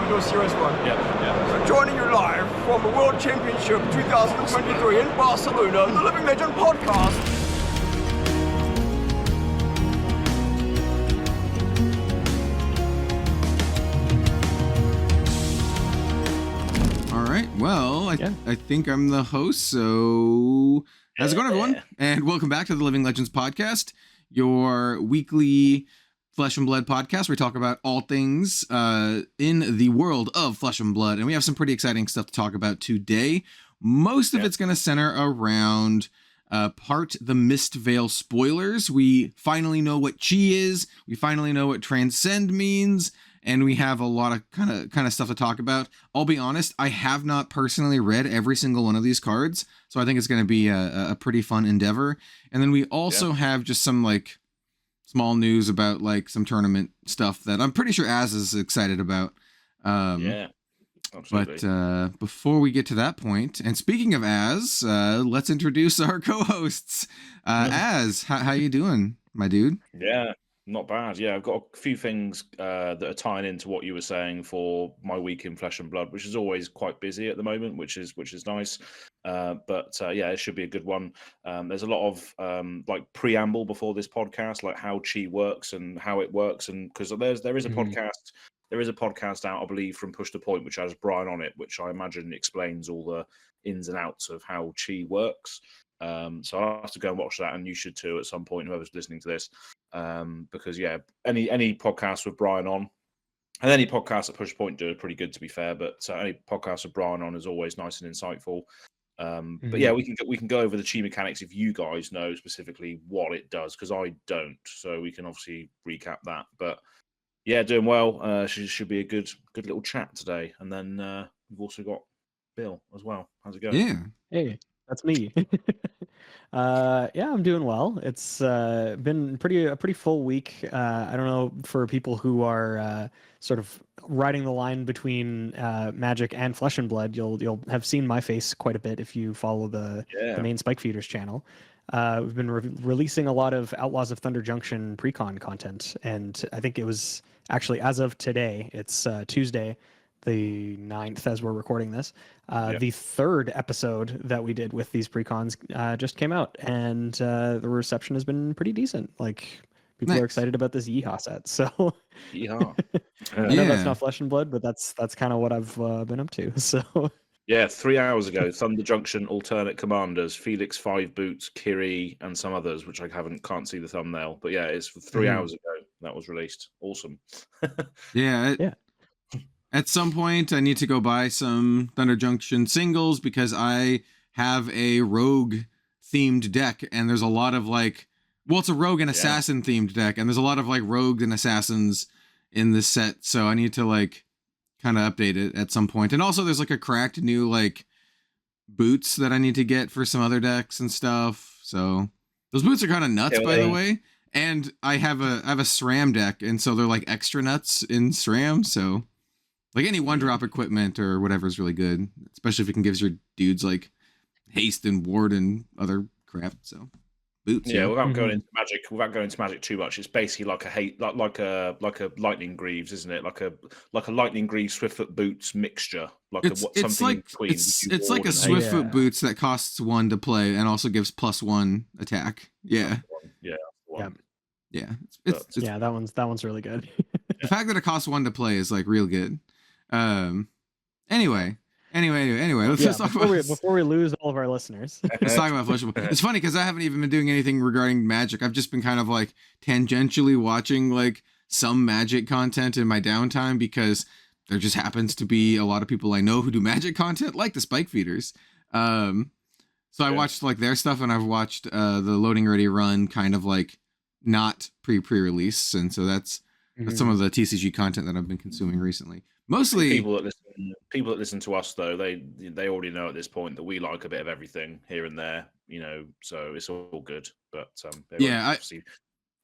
we do a serious one. Yeah. So joining you live from the World Championship 2023 in Barcelona, the Living Legend podcast. Well, I think I'm the host, so how's it going, everyone? And welcome back to the Living Legends podcast, your weekly Flesh and Blood podcast where we talk about all things in the world of Flesh and Blood. And we have some pretty exciting stuff to talk about today. Most of it's going to center around part the Mistveil spoilers. We finally know what Chi is. We finally know what Transcend means. And we have a lot of kind of stuff to talk about. I'll be honest, I have not personally read every single one of these cards, so I think it's going to be a pretty fun endeavor. And then we also have just some like small news about like some tournament stuff that I'm pretty sure Az is excited about. Absolutely. But before we get to that point, and speaking of Az, let's introduce our co-hosts. Az, how you doing, my dude? Yeah. Not bad. Yeah, I've got a few things that are tying into what you were saying for my week in Flesh and Blood, which is always quite busy at the moment, which is nice. But it should be a good one. There's a lot of like preamble before this podcast, like how Chi works and how it works, and because there is a podcast. There is a podcast out, I believe, from Push to Point, which has Brian on it, which I imagine explains all the ins and outs of how Chi works. So I'll have to go and watch that, and you should too at some point, whoever's listening to this. Because any podcast with Brian on, and any podcast at Push Point do pretty good, to be fair. But any podcast with Brian on is always nice and insightful. But yeah, we can go over the Chi mechanics if you guys know specifically what it does, because I don't. So we can obviously recap that. But yeah, doing well. Should be a good little chat today. And then we've also got Bill as well. How's it going? Yeah. Hey, that's me. I'm doing well. It's been a pretty full week. I don't know, for people who are sort of riding the line between Magic and Flesh and Blood, you'll have seen my face quite a bit if you follow the main Spike Feeders channel. We've been releasing a lot of Outlaws of Thunder Junction pre-con content, and I think it was actually, as of today, it's Tuesday, the 9th, as we're recording this. The third episode that we did with these precons just came out, and the reception has been pretty decent. Like, people are excited about this Yeehaw set. So Yeehaw. I know that's not Flesh and Blood, but that's kind of what I've been up to. So yeah, 3 hours ago, Thunder Junction alternate commanders, Felix 5 Boots, Kiri, and some others, which I can't see the thumbnail. But yeah, it's 3 hours ago that was released. Awesome. At some point, I need to go buy some Thunder Junction singles because I have a rogue themed deck, and there's a lot of like, well, it's a rogue and assassin themed deck, and there's a lot of like rogues and assassins in this set, so I need to like kind of update it at some point. And also, there's like a cracked new like boots that I need to get for some other decks and stuff. So those boots are kind of nuts, by the way. And I have a SRAM deck, and so they're like extra nuts in SRAM, so. Like any one-drop equipment or whatever is really good, especially if it can give your dudes like haste and ward and other crap. So boots. Yeah, without going into magic too much, it's basically like a lightning greaves, isn't it? Like a lightning greaves Swiftfoot boots mixture. It's like a Swiftfoot boots that costs 1 to play and also gives +1 attack. Yeah. That one's really good. The fact that it costs 1 to play is like real good. Anyway, let's just talk before we lose all of our listeners. Let's talk about Flesh and Blood. It's funny because I haven't even been doing anything regarding Magic. I've just been kind of like tangentially watching like some Magic content in my downtime because there just happens to be a lot of people I know who do Magic content, like the Spike Feeders. So I watched like their stuff, and I've watched the Loading Ready run kind of like not pre-release, and so that's some of the TCG content that I've been consuming recently. Mostly people that listen to us, though, they already know at this point that we like a bit of everything here and there, so it's all good. But obviously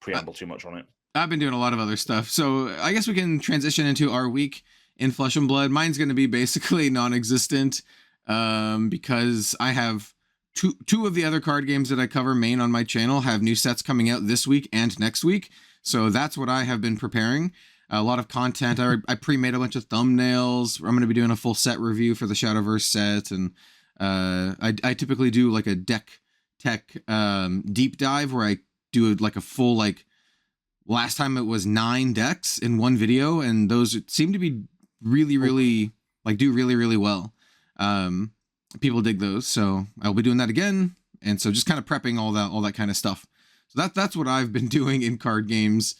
preamble too much on it. I've been doing a lot of other stuff, so I guess we can transition into our week in Flesh and Blood. Mine's going to be basically non-existent because I have two of the other card games that I cover main on my channel have new sets coming out this week and next week. So that's what I have been preparing. a lot of content. I pre-made a bunch of thumbnails. I'm going to be doing a full set review for the Shadowverse set, and I typically do like a deck tech deep dive where I do like a full, like last time it was 9 decks in one video, and those seem to be really like do really well. People dig those, so I'll be doing that again, and so just kind of prepping all that kind of stuff. So that's what I've been doing in card games.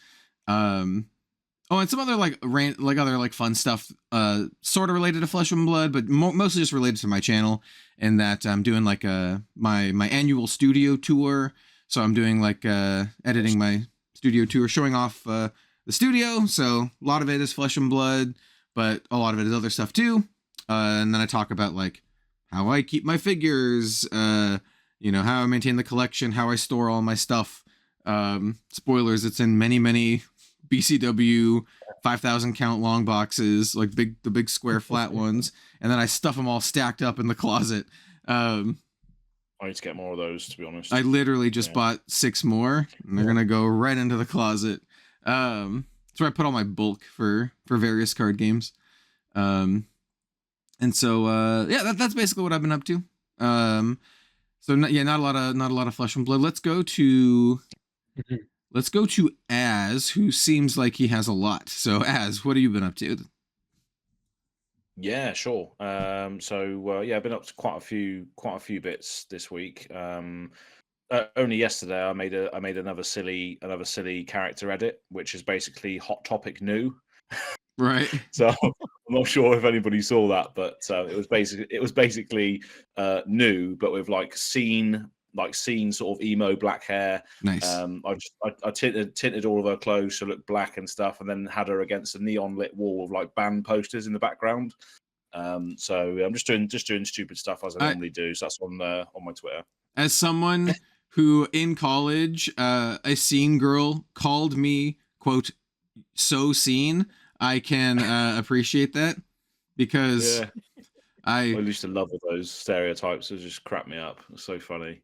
Oh, and some other like fun stuff, sort of related to Flesh and Blood, but mostly just related to my channel. And that I'm doing like my annual studio tour. So I'm doing like editing my studio tour, showing off the studio. So a lot of it is Flesh and Blood, but a lot of it is other stuff too. And then I talk about like how I keep my figures, how I maintain the collection, how I store all my stuff. Spoilers, it's in many BCW 5,000 count long boxes, like the big square flat ones, and then I stuff them all stacked up in the closet. I need to get more of those, to be honest. I literally just bought 6 more, and they're gonna go right into the closet. That's where I put all my bulk for various card games. And so that's basically what I've been up to. So not a lot of Flesh and Blood. Let's go to Az, who seems like he has a lot. So Az, what have you been up to? Yeah, sure. I've been up to quite a few bits this week. Only yesterday I made another silly character edit, which is basically Hot Topic new. Right. So I'm not sure if anybody saw that, but it was basically new, but with like scene sort of emo black hair. Nice. I tinted all of her clothes to look black and stuff, and then had her against a neon lit wall of like band posters in the background. So I'm just doing stupid stuff as I normally do. So that's on my Twitter. As someone who in college, a scene girl called me, quote, so scene, I can appreciate that, because I used to love all those stereotypes. It just crap me up. It's so funny.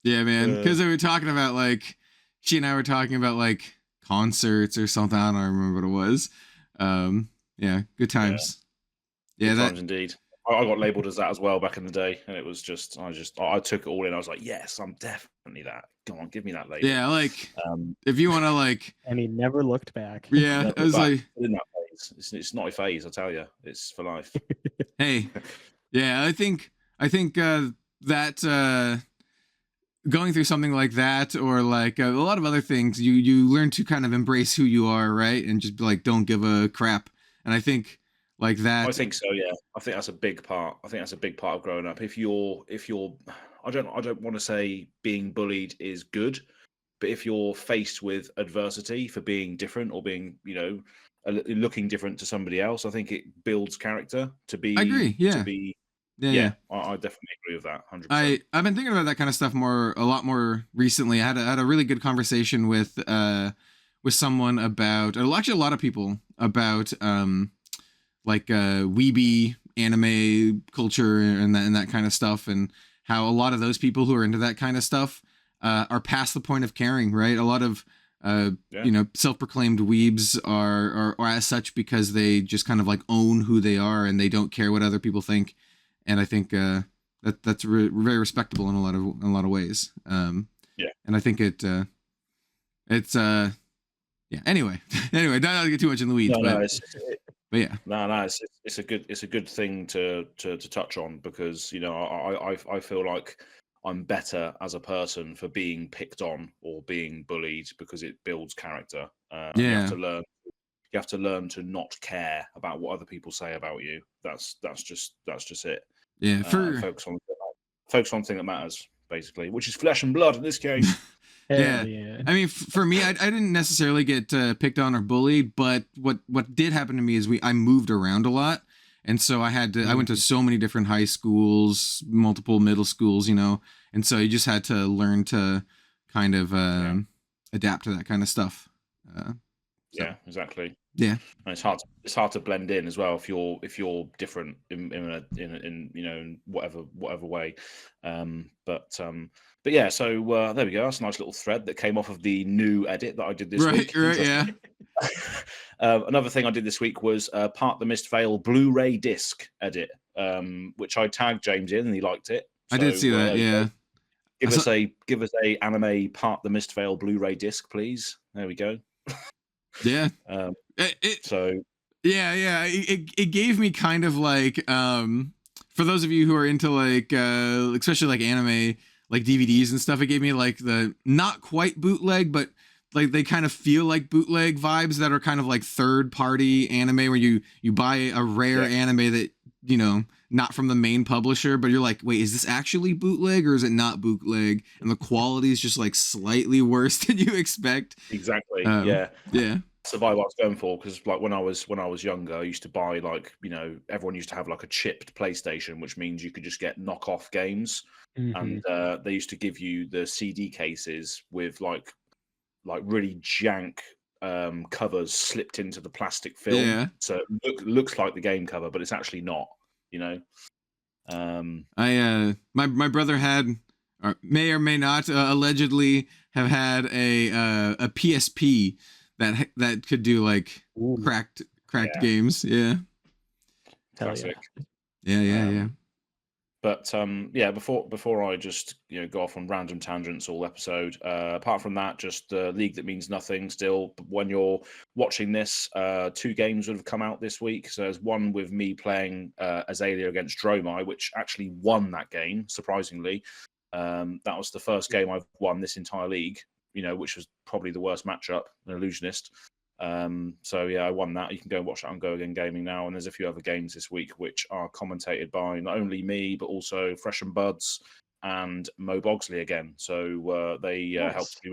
Yeah, man, because we were talking about like, she and I were talking about like concerts or something. I don't remember what it was. Yeah, good times. Yeah, good times indeed. I got labelled as that as well back in the day, and it was just I took it all in. I was like, yes, I'm definitely that. Come on, give me that label. Yeah, like if you want to like, and he never looked back. Yeah, it was like in that phase. It's not a phase, I tell you. It's for life. Hey, yeah, I think that going through something like that, or like a lot of other things, you learn to kind of embrace who you are, right, and just be like, don't give a crap. And I think like that. I think so. Yeah, I think that's a big part. I think that's a big part of growing up. If you're, I don't want to say being bullied is good, but if you're faced with adversity for being different or being, looking different to somebody else, I think it builds character to be. I agree. Yeah. To be. Yeah. I definitely agree with that. 100%. I've been thinking about that kind of stuff a lot more recently. I had a really good conversation with someone about, actually a lot of people about like weeby anime culture and that kind of stuff, and how a lot of those people who are into that kind of stuff are past the point of caring, right? A lot of self-proclaimed weebs are as such because they just kind of like own who they are, and they don't care what other people think. And I think that's very respectable in a lot of ways. And I think it's Anyway, not to get too much in the weeds, but yeah, it's a good thing to touch on, because I feel like I'm better as a person for being picked on or being bullied, because it builds character. You have to learn to not care about what other people say about you. That's just it. Yeah, focus on the thing that matters, basically, which is flesh and blood in this case. Yeah. I mean, for me, I didn't necessarily get picked on or bullied, but what did happen to me is I moved around a lot, and so I went to so many different high schools, multiple middle schools, and so you just had to learn to kind of adapt to that kind of stuff. Yeah, exactly. Yeah, and it's hard to blend in as well if you're different in whatever way. But yeah, so there we go. That's a nice little thread that came off of the new edit that I did this Right, week. right, yeah. Another thing I did this week was Part the Mist Veil Blu-ray disc edit, which I tagged James in and he liked it. I did see that, there you yeah. go. Give us a anime Part the Mist Veil Blu-ray disc, please. There we go. Yeah. So yeah, it gave me kind of like for those of you who are into like especially like anime like DVDs and stuff, it gave me like the not quite bootleg, but like they kind of feel like bootleg vibes that are kind of like third party anime where you buy a rare anime that, you know, not from the main publisher, but you're like, wait, is this actually bootleg or is it not bootleg? And the quality is just like slightly worse than you expect. Exactly. Yeah. That's the vibe I was going for, because like when I was younger, I used to buy, like, you know, everyone used to have like a chipped PlayStation, which means you could just get knockoff games. And they used to give you the CD cases with like really jank covers slipped into the plastic film. Yeah. So it looks like the game cover, but it's actually not, you know. My brother had, or may or may not, allegedly have had a PSP that could do like cracked games. Yeah. Classic. Yeah. But before I just, you know, go off on random tangents all episode, apart from that, just the league that means nothing still. When you're watching this, 2 games would have come out this week. So there's one with me playing Azalea against Dromai, which actually won that game, surprisingly. That was the first game I've won this entire league, you know, which was probably the worst matchup, an illusionist. So yeah, I won that. You can go and watch that on Go Again Gaming now. And there's a few other games this week which are commentated by not only me but also Fresh and Buds and Mo Bogsley again. So they helped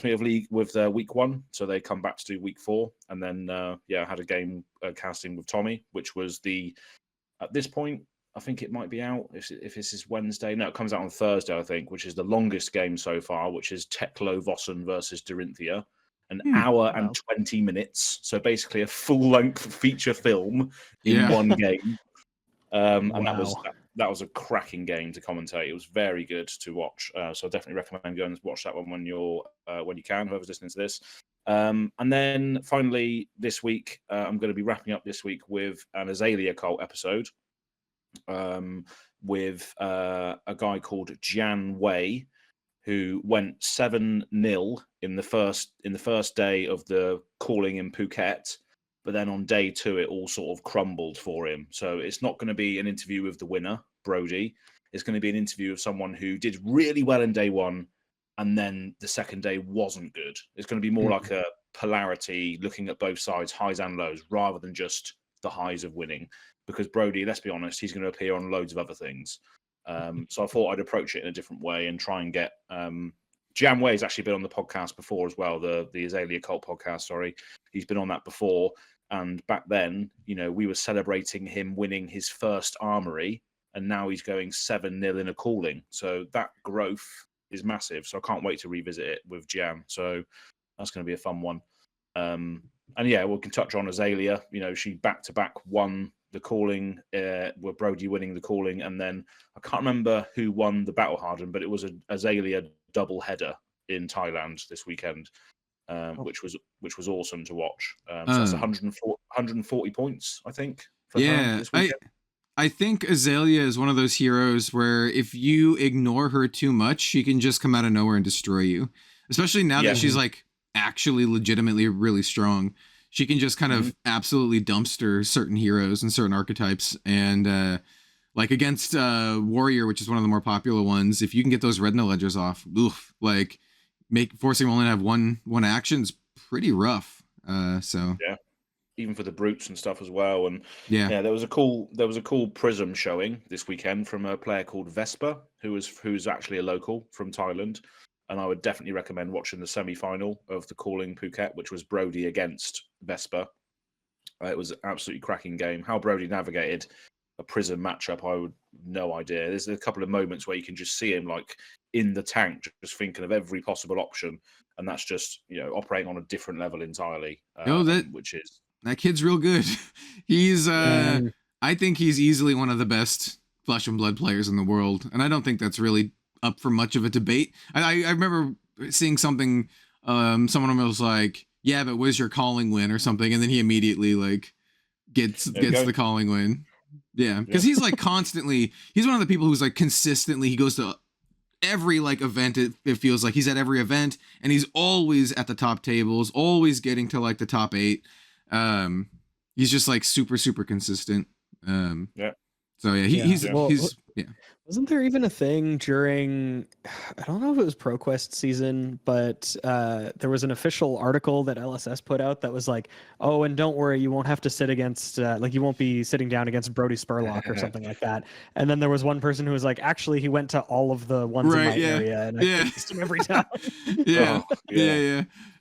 me with week 1. So they come back to do week 4, and then I had a game casting with Tommy, which was at this point I think it might be out if this is Wednesday. No, it comes out on Thursday, I think, which is the longest game so far, which is Teklo Vossen versus Dorinthia. An hour and 20 minutes. So basically a full-length feature film in one game. And that was a cracking game to commentate. It was very good to watch. So I definitely recommend going and watch that one when you can, whoever's listening to this. And then finally this week, I'm going to be wrapping up this week with an Azalea Cult episode with a guy called Jan Wei, who went 7-0 in the first day of the calling in Phuket, but then on day 2 it all sort of crumbled for him. So it's not going to be an interview with the winner, Brody. It's going to be an interview of someone who did really well in day 1, and then the second day wasn't good. It's going to be more like a polarity, looking at both sides, highs and lows, rather than just the highs of winning. Because Brody, let's be honest, he's going to appear on loads of other things. So I thought I'd approach it in a different way and try and get Jan Wei has actually been on the podcast before as well, the Azalea Cult podcast, sorry. He's been on that before, and back then, you know, we were celebrating him winning his first armory, and now he's going 7-0 in a calling. So that growth is massive. So I can't wait to revisit it with Jan. So that's going to be a fun one. And yeah, we can touch on Azalea. You know, she back-to-back won the calling, with Brody winning the calling, and then I can't remember who won the Battle Hardened, but it was a Azalea double header in Thailand this weekend, which was awesome to watch. So that's 140 points, I think. For her this weekend. I think Azalea is one of those heroes where if you ignore her too much, she can just come out of nowhere and destroy you. Especially now that she's like actually legitimately really strong. She can just kind of absolutely dumpster certain heroes and certain archetypes. And like against Warrior, which is one of the more popular ones, if you can get those Retina Ledgers off, like forcing them only to have one action is pretty rough. So yeah, even for the brutes and stuff as well. And yeah, there was a cool Prism showing this weekend from a player called Vespa, who's actually a local from Thailand. And I would definitely recommend watching the semi-final of the Calling Phuket, which was Brody against Vespa. It was an absolutely cracking game. How Brody navigated a Prism matchup, I would no idea. There's a couple of moments where you can just see him like in the tank, just thinking of every possible option, and that's just, you know, operating on a different level entirely. That kid's real good. He's I think he's easily one of the best Flesh and Blood players in the world, and I don't think that's really up for much of a debate. I remember seeing something, someone was like, yeah, but where's your calling win or something, and then he immediately like gets the calling win. Yeah, because he's like constantly, he's one of the people who's like consistently, he goes to every like event. It feels like he's at every event, and he's always at the top tables, always getting to like the top 8. He's just like super consistent. Yeah. So yeah, he's yeah. Wasn't there even a thing during, I don't know if it was ProQuest season, but there was an official article that LSS put out that was like, oh, and don't worry, you won't have to sit against, like you won't be sitting down against Brody Spurlock or something like that. And then there was one person who was like, actually, he went to all of the ones in my area, and I faced him every time. Yeah.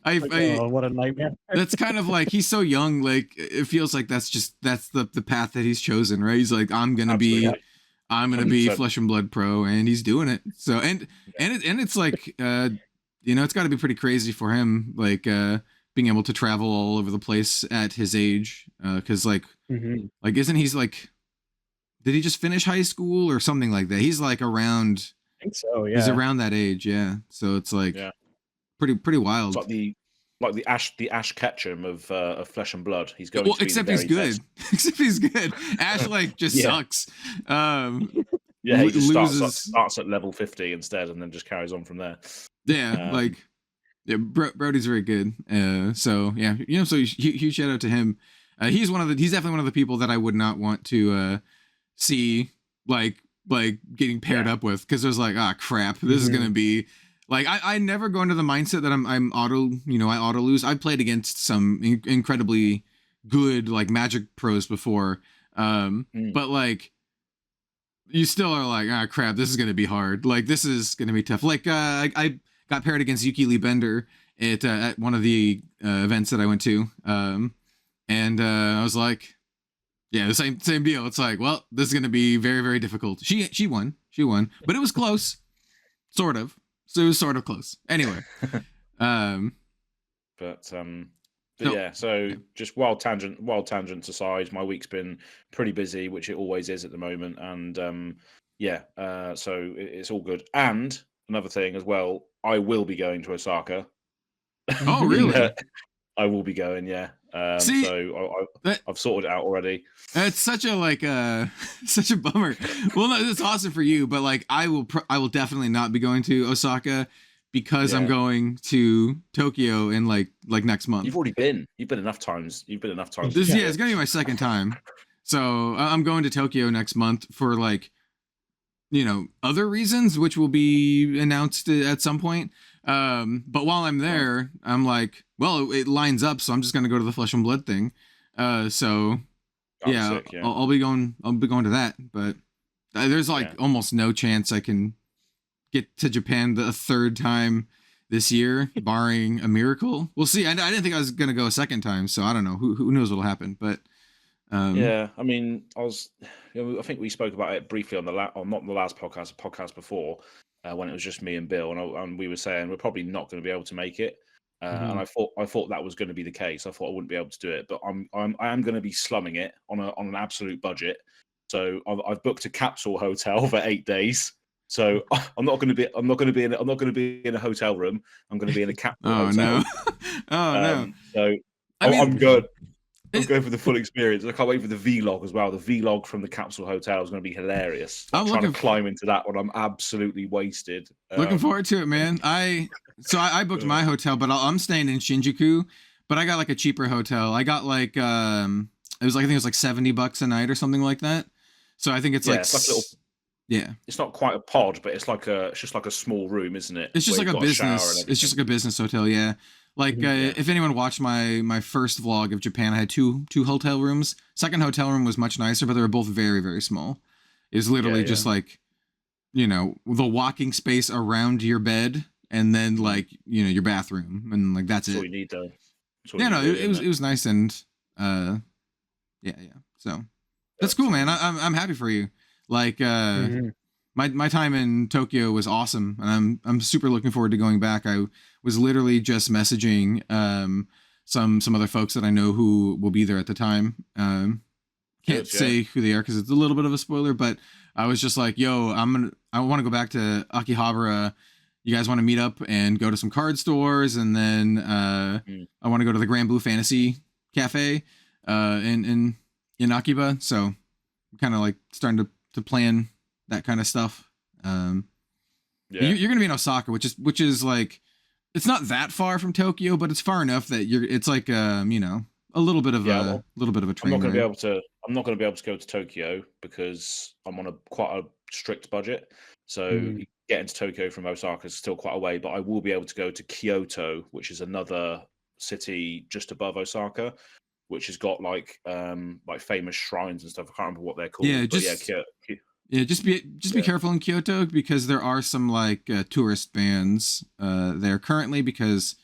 What a nightmare. That's kind of like, he's so young, like it feels like that's the path that he's chosen, right? He's like, I'm gonna be Flesh and Blood Pro, and he's doing it. So and it's like it's got to be pretty crazy for him, like being able to travel all over the place at his age, because like isn't he's like, did he just finish high school or something like that? He's like around, I think so, yeah. He's around that age, yeah. So it's like pretty wild. It's like the Ash Ketchum of Flesh and Blood. He's going. Well, except he's good. Except he's good. Ash like just sucks. He just starts at level 50 instead, and then just carries on from there. Yeah, Brody's very good. So yeah, so huge shout out to him. He's definitely one of the people that I would not want to see like getting paired up with, because there's like, crap, this is gonna be. Like I never go into the mindset that I'm auto lose. I've played against some incredibly good like Magic pros before, but like you still are like, crap, this is gonna be hard. Like this is gonna be tough. Like I got paired against Yuki Lee Bender at one of the events that I went to, and I was like, yeah, the same deal. It's like, well, this is gonna be very very difficult. She won, but it was close, sort of. So it was sort of close. Anyway. Just wild tangents aside, my week's been pretty busy, which it always is at the moment. And so it's all good. And another thing as well, I will be going to Osaka. Oh, really? I will be going, yeah. So I've sorted it out already. It's such a such a bummer. Well, no, it's awesome for you, but like I will definitely not be going to Osaka, because I'm going to Tokyo in like next month. You've already been. You've been enough times. It's gonna be my second time. So I'm going to Tokyo next month for like, other reasons, which will be announced at some point. But while I'm there, I'm like, well, it lines up, so I'm just gonna go to the Flesh and Blood thing. I'll be going to that, but there's like almost no chance I can get to Japan the third time this year, barring a miracle. We'll see. I didn't think I was gonna go a second time, so I don't know. Who knows what'll happen? But I mean, I think we spoke about it briefly on not the last podcast, the podcast before, when it was just me and Bill, and we were saying we're probably not going to be able to make it. And I thought that was going to be the case. I thought I wouldn't be able to do it, but I am going to be slumming it on an absolute budget. So I've booked a capsule hotel for 8 days. So I'm not going to be in a hotel room. I'm going to be in a capsule hotel. No. So I'm good. I'm going for the full experience. I can't wait for the vlog as well. The vlog from the capsule hotel is going to be hilarious. I'm trying to climb into that one. I'm absolutely wasted. Looking forward to it, man. I booked my hotel, but I'm staying in Shinjuku. But I got like a cheaper hotel. I got like I think it was like $70 a night or something like that. So I think it's it's like a little. Yeah, it's not quite a pod, but it's just like a small room, isn't it? It's just like a business. It's just like a business hotel. Yeah. Like if anyone watched my first vlog of Japan, I had two hotel rooms. Second hotel room was much nicer, but they were both very very small. It was literally just like, the walking space around your bed, and then like your bathroom, and like that's it. All you need though. It was nice, and So that's cool, man. I'm happy for you. Like my time in Tokyo was awesome, and I'm super looking forward to going back. I was literally just messaging some other folks that I know who will be there at the time, can't say who they are because it's a little bit of a spoiler, but I was just like, yo, I want to go back to Akihabara. You guys want to meet up and go to some card stores, and then I want to go to the Grand Blue Fantasy Cafe in Akiba. So I'm kind of like starting to plan that kind of stuff. You're gonna be in Osaka, which is like, it's not that far from Tokyo, but it's far enough that it's like a little bit of a train. I'm not going to be able to go to Tokyo because I'm on quite a strict budget. So getting to Tokyo from Osaka is still quite a way, but I will be able to go to Kyoto, which is another city just above Osaka, which has got like famous shrines and stuff. I can't remember what they're called. Just be careful in Kyoto because there are some like tourist bans there currently because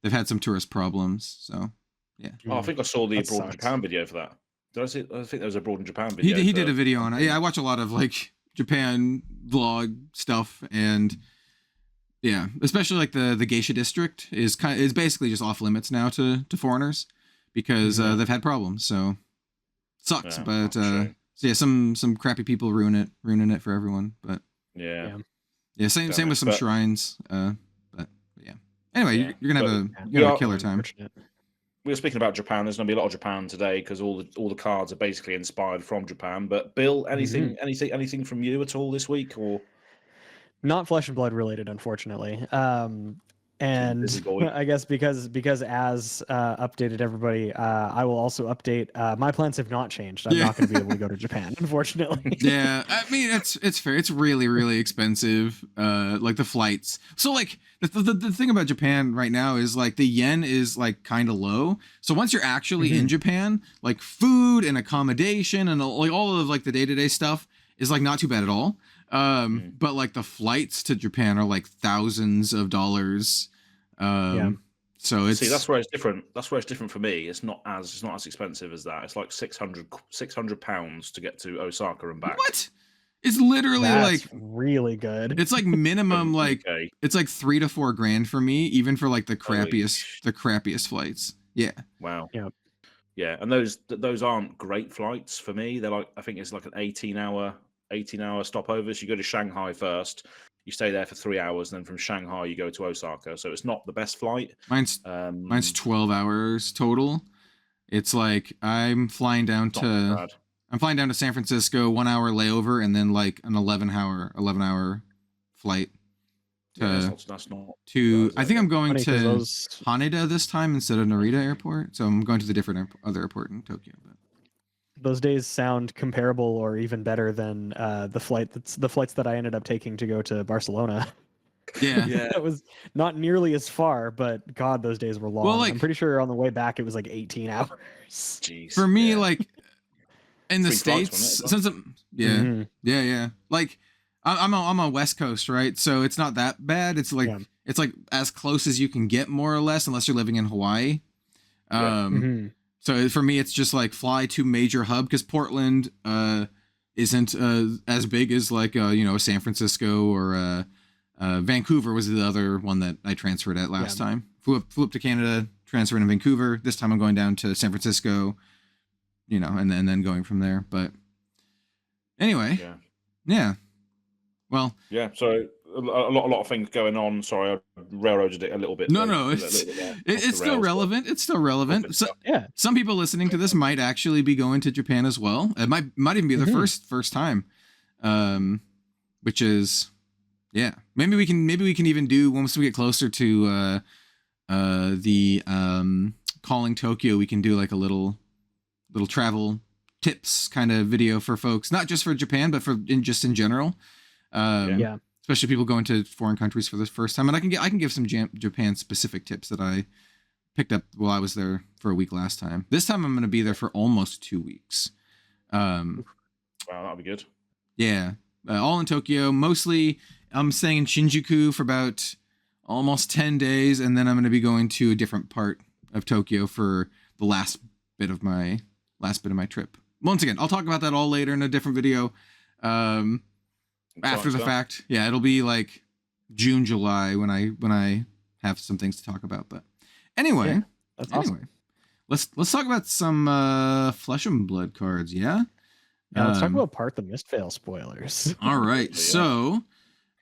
they've had some tourist problems. So yeah. Oh, I think I saw the Abroad in Japan video for that. Did I see? I think there was a Abroad in Japan video. He did a video on it. Yeah, I watch a lot of like Japan vlog stuff, and yeah, especially like the Geisha district is basically just off limits now to foreigners because they've had problems. So sucks, but so yeah, some crappy people ruining it for everyone. But yeah, same with some shrines. But yeah. Anyway, you're gonna have a killer time. We were speaking about Japan. There's going to be a lot of Japan today because all the cards are basically inspired from Japan. But Bill, anything from you at all this week, or not Flesh and Blood related, unfortunately. And I guess because as updated everybody, I will also update. My plans have not changed. I'm not going to be able to go to Japan, unfortunately. Yeah, I mean it's fair. It's really really expensive. Like the flights. So like the thing about Japan right now is like the yen is like kind of low. So once you're actually in Japan, like food and accommodation and like all of like the day-to-day stuff is like not too bad at all. But like the flights to Japan are like thousands of dollars. So it's that's where it's different. That's where it's different for me. It's not as expensive as that. It's like 600 pounds to get to Osaka and back. What? It's literally like really good. It's like minimum like it's like $3,000 to $4,000 for me, even for like the crappiest flights. Yeah. Wow. Yeah, and those aren't great flights for me. They're like, I think it's like an 18-hour stopover. So you go to Shanghai first, you stay there for 3 hours, and then from Shanghai you go to Osaka. So it's not the best flight. Mine's 12 hours total. It's like I'm flying down to San Francisco, 1 hour layover, and then like an 11-hour flight. That's not I think I'm going to Haneda this time instead of Narita Airport. So I'm going to the other airport in Tokyo. But those days sound comparable or even better than the flights that I ended up taking to go to Barcelona. Yeah. That was not nearly as far, but God, those days were long. Well, like, I'm pretty sure on the way back it was like 18 hours. Jeez. For me, like in the States, since like I'm on West Coast, right? So it's not that bad. It's like it's like as close as you can get, more or less, unless you're living in Hawaii. So for me, it's just like fly to major hub because Portland isn't as big as like San Francisco or Vancouver was the other one that I transferred at last time. Flew up to Canada, transferred in Vancouver. This time I'm going down to San Francisco, and then going from there. But anyway, yeah. Well, yeah. So a lot of things going on. Sorry, I railroaded it a little bit. No, it's still relevant. It's still relevant. So, some people listening to this might actually be going to Japan as well. It might even be their first time, which is Maybe we can even do once we get closer to the calling Tokyo. We can do like a little travel tips kind of video for folks, not just for Japan, but just in general. Especially people going to foreign countries for the first time, and I can give some Japan specific tips that I picked up while I was there for a week last time. This time I'm going to be there for almost 2 weeks. Wow, that'll be good. Yeah, all in Tokyo. Mostly I'm staying in Shinjuku for about almost 10 days, and then I'm going to be going to a different part of Tokyo for the last bit of my trip. Once again, I'll talk about that all later in a different video. After the fact, it'll be like June, July when I have some things to talk about. But anyway, that's awesome. let's talk about some Flesh and Blood cards. Yeah. Now let's talk about Part the Mistveil spoilers. All right. So,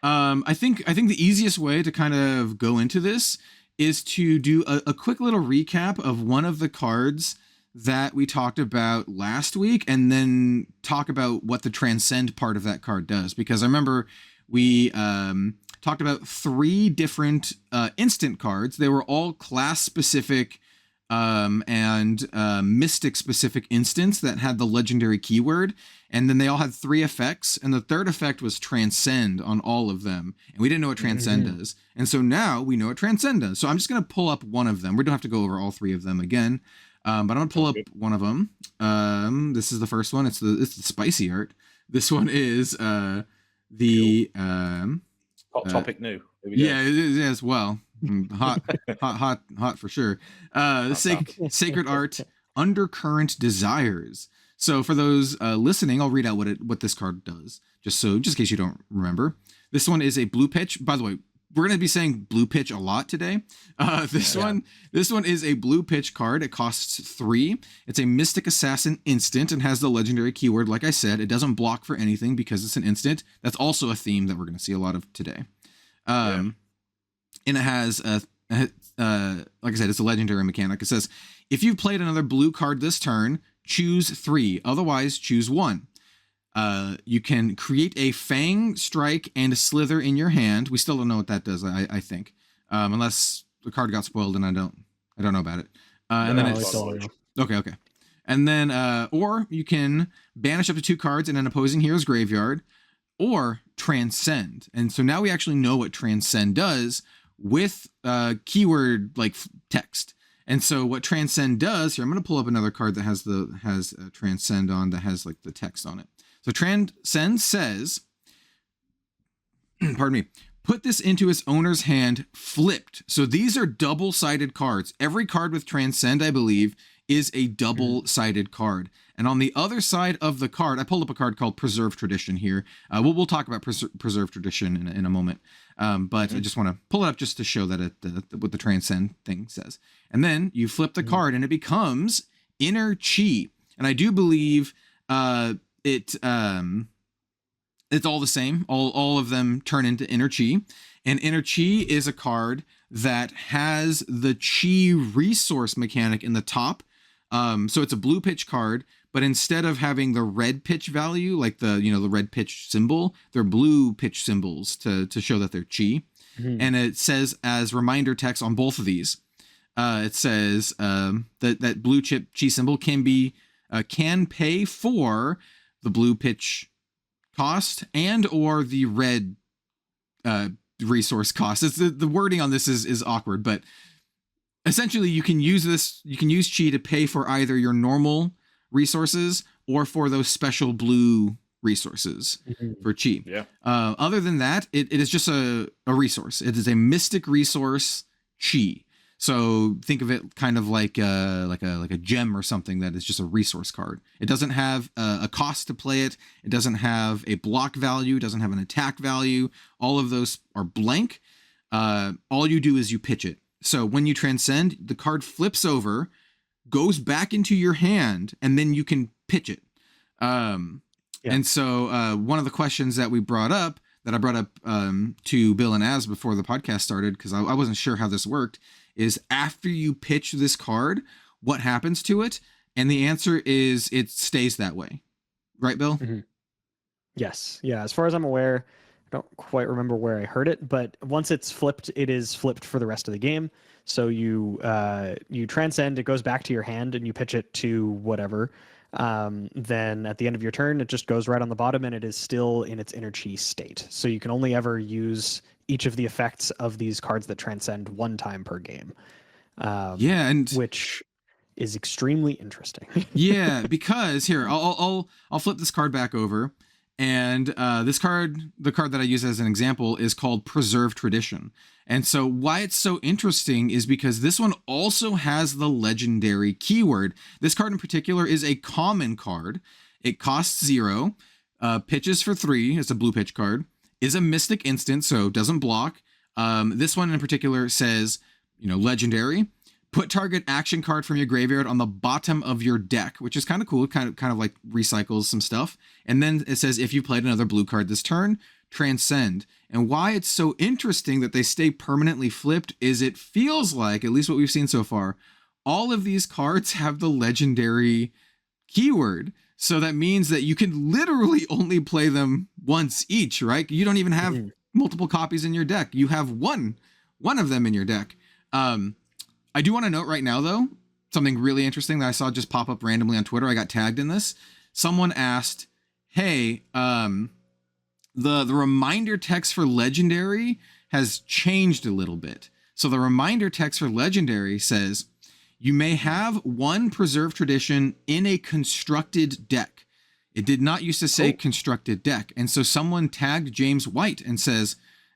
I think the easiest way to kind of go into this is to do a quick little recap of one of the cards that we talked about last week, and then talk about what the Transcend part of that card does. Because I remember we talked about 3 different instant cards. They were all class specific and mystic specific instants that had the legendary keyword, and then they all had 3 effects, and the third effect was Transcend on all of them, and we didn't know what Transcend does, and so now we know what Transcend does. So I'm just going to pull up one of them. We don't have to go over all 3 of them again, but I'm going to pull up one of them. This is the first one. It's the spicy art. This one is the hot topic new. Yeah, it is as well. hot for sure. Sacred Art Undercurrent Desires. So for those listening, I'll read out what this card does, just in case you don't remember. This one is a blue pitch. By the way, we're going to be saying blue pitch a lot today. This one is a blue pitch card. It costs 3. It's a Mystic Assassin instant and has the legendary keyword. Like I said, it doesn't block for anything because it's an instant. That's also a theme that we're going to see a lot of today. And it has like I said, it's a legendary mechanic. It says, if you've played another blue card this turn, choose 3. Otherwise, choose 1. You can create a Fang, Strike, and a Slither in your hand. We still don't know what that does, I think. Unless the card got spoiled and I don't know about it. And then it's okay. And then or you can banish up to 2 cards in an opposing hero's graveyard, or Transcend. And so now we actually know what Transcend does with keyword like text. And so what Transcend does here, I'm going to pull up another card that has Transcend on, that has like the text on it. So Transcend says, pardon me, put this into its owner's hand flipped. So these are double-sided cards. Every card with Transcend, I believe, is a double-sided card. And on the other side of the card, I pulled up a card called Preserve Tradition here. We'll talk about Preserve Tradition in a moment. But I just want to pull it up just to show that what the Transcend thing says. And then you flip the card and it becomes Inner Chi. And I do believe it's all the same. All of them turn into Inner Chi. And Inner Chi is a card that has the Chi resource mechanic in the top. So it's a blue pitch card, but instead of having the red pitch value, like the red pitch symbol, they're blue pitch symbols to show that they're Chi. And it says as reminder text on both of these, it says that blue chip Chi symbol can pay for the blue pitch cost and or the red resource cost. It's the wording on this is awkward, but essentially you can use Chi to pay for either your normal resources or for those special blue resources for Chi. Other than that, it is just a resource. It is a mystic resource Chi. So think of it kind of like a gem or something that is just a resource card. It doesn't have a cost to play it. It doesn't have a block value. It doesn't have an attack value. All of those are blank. All you do is you pitch it. So when you Transcend, the card flips over, goes back into your hand, and then you can pitch it. And so one of the questions that I brought up to Bill and Az before the podcast started, because I wasn't sure how this worked, is after you pitch this card, what happens to it? And the answer is it stays that way. Right, Bill? Yes. Yeah. As far as I'm aware, I don't quite remember where I heard it, but once it's flipped, it is flipped for the rest of the game. So you Transcend, it goes back to your hand and you pitch it to whatever. Then at the end of your turn, it just goes right on the bottom and it is still in its Inner Chi state. So you can only ever use each of the effects of these cards that Transcend one time per game. Which is extremely interesting. Yeah, because here I'll flip this card back over, and the card that I use as an example is called Preserve Tradition. And so why it's so interesting is because this one also has the legendary keyword. This card in particular is a common card. It costs 0, pitches for 3. It's a blue pitch card. Is a mystic instant, so doesn't block. This one in particular says, legendary. put target action card from your graveyard on the bottom of your deck, which is kind of cool, kind of like recycles some stuff. And then it says, if you played another blue card this turn, Transcend. And why it's so interesting that they stay permanently flipped is it feels like, at least what we've seen so far, all of these cards have the legendary keyword. So that means that you can literally only play them once each, right? You don't even have multiple copies in your deck. You have one of them in your deck. I do want to note right now, though, something really interesting that I saw just pop up randomly on Twitter. I got tagged in this. Someone asked, hey, the reminder text for Legendary has changed a little bit. So the reminder text for Legendary says, you may have one preserved tradition in a constructed deck. It did not used to say constructed deck. And so someone tagged James White and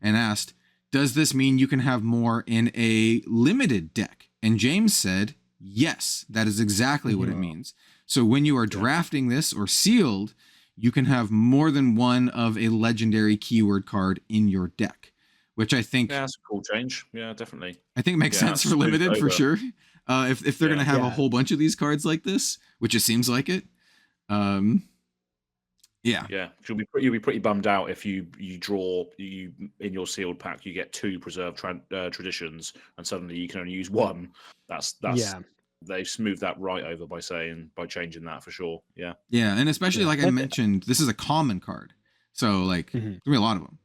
asked, does this mean you can have more in a limited deck? And James said, yes, that is exactly what it means. So when you are drafting this or sealed, you can have more than one of a legendary keyword card in your deck, which I think... Yeah, that's a cool change. Yeah, definitely. I think it makes sense for limited for sure. If they're going to have a whole bunch of these cards like this, which it seems like it. Yeah. You'll be pretty bummed out if you draw in your sealed pack you get 2 preserved traditions and suddenly you can only use 1. That's they've smoothed that right over by changing that for sure. Yeah. Yeah, and especially like I mentioned, this is a common card, so like there'll be a lot of them.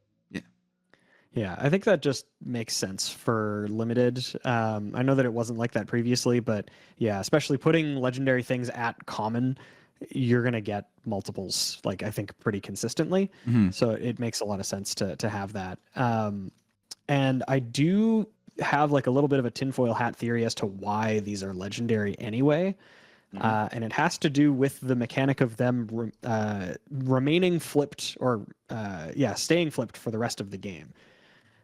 Yeah, I think that just makes sense for limited. I know that it wasn't like that previously, but yeah, especially putting legendary things at common, you're going to get multiples, like I think pretty consistently. So it makes a lot of sense to have that. And I do have like a little bit of a tinfoil hat theory as to why these are legendary anyway. And it has to do with the mechanic of them remaining flipped or staying flipped for the rest of the game.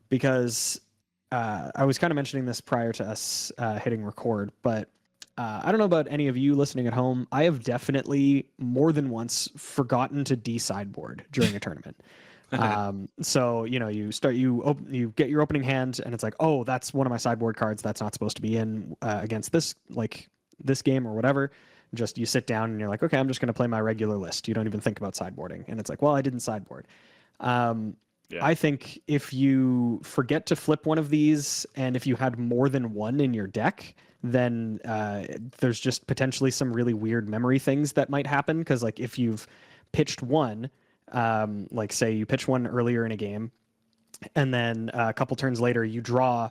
Because I was kind of mentioning this prior to us hitting record, but I don't know about any of you listening at home. I have definitely more than once forgotten to de-sideboard during a tournament. So you get your opening hand and it's like, oh, that's one of my sideboard cards that's not supposed to be in against this game or whatever. Just you sit down and you're like, okay, I'm just going to play my regular list. You don't even think about sideboarding, and it's like, well, I didn't sideboard. I think if you forget to flip one of these, and if you had more than one in your deck, then there's just potentially some really weird memory things that might happen. Because like if you've pitched one, like say you pitch one earlier in a game, and then a couple turns later you draw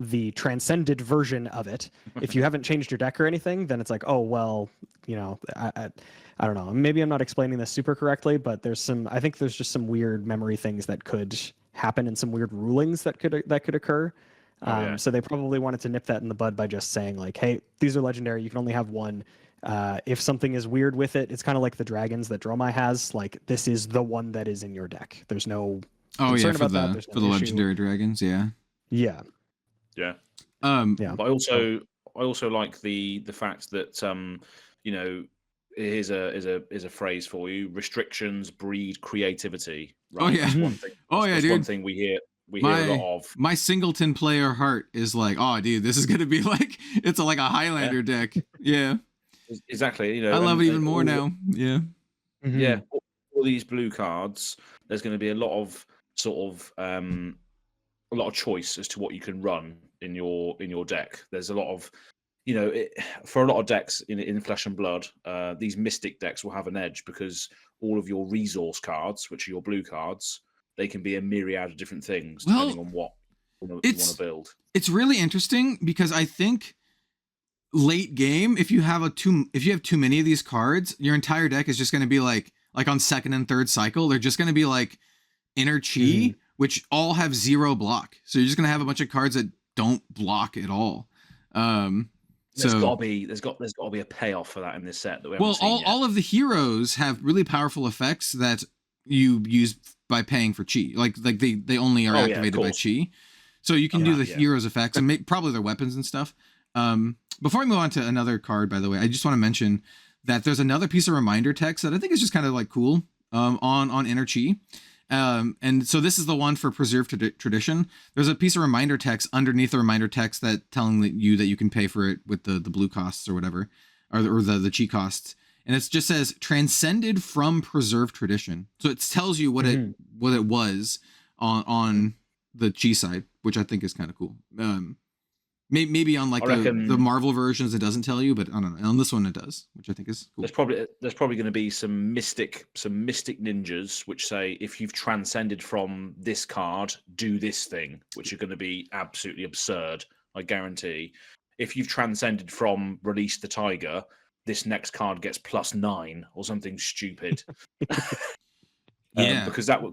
the transcended version of it. If you haven't changed your deck or anything, then it's like, oh well, I don't know. Maybe I'm not explaining this super correctly, but I think there's just some weird memory things that could happen and some weird rulings that could occur. So they probably wanted to nip that in the bud by just saying like, hey, these are legendary. You can only have one. If something is weird with it, it's kind of like the dragons that Dromai has. Like this is the one that is in your deck. There's no concern about that. There's no for the legendary dragons. Yeah. But I also like the fact that here's a phrase for you: restrictions breed creativity. Right? Oh yeah. That's dude. One thing we hear a lot of. My singleton player heart is like, oh dude, this is gonna be like like a Highlander deck. Yeah. Exactly. I love it even more now. Yeah. Yeah. All these blue cards, there's going to be a lot of choice as to what you can run in your deck. There's a lot of, for a lot of decks in Flesh and Blood, these Mystic decks will have an edge because all of your resource cards, which are your blue cards, they can be a myriad of different things depending on what you want to build. It's really interesting because I think late game, if you have too many of these cards, your entire deck is just going to be like on second and third cycle, they're just going to be like Inner Chi, which all have 0 block. So you're just going to have a bunch of cards that don't block at all. There's got to be a payoff for that in this set that we haven't seen yet. All of the heroes have really powerful effects that you use by paying for chi. Like they only are activated by chi. So you can do the heroes effects and probably their weapons and stuff. Before we move on to another card, by the way, I just want to mention that there's another piece of reminder text that I think is just kind of like cool on Inner Chi. And so this is the one for preserved tradition. There's a piece of reminder text underneath the reminder text that telling you that you can pay for it with the blue costs or whatever, or the cheat costs. And it just says transcended from preserved tradition. So it tells you what it was on the G side, which I think is kind of cool. Maybe on like the Marvel versions it doesn't tell you, but I don't know. On this one it does, which I think is cool. There's probably going to be some mystic ninjas which say if you've transcended from this card, do this thing, which are going to be absolutely absurd. I guarantee. If you've transcended from release the tiger, this next card gets +9 or something stupid. Yeah, because that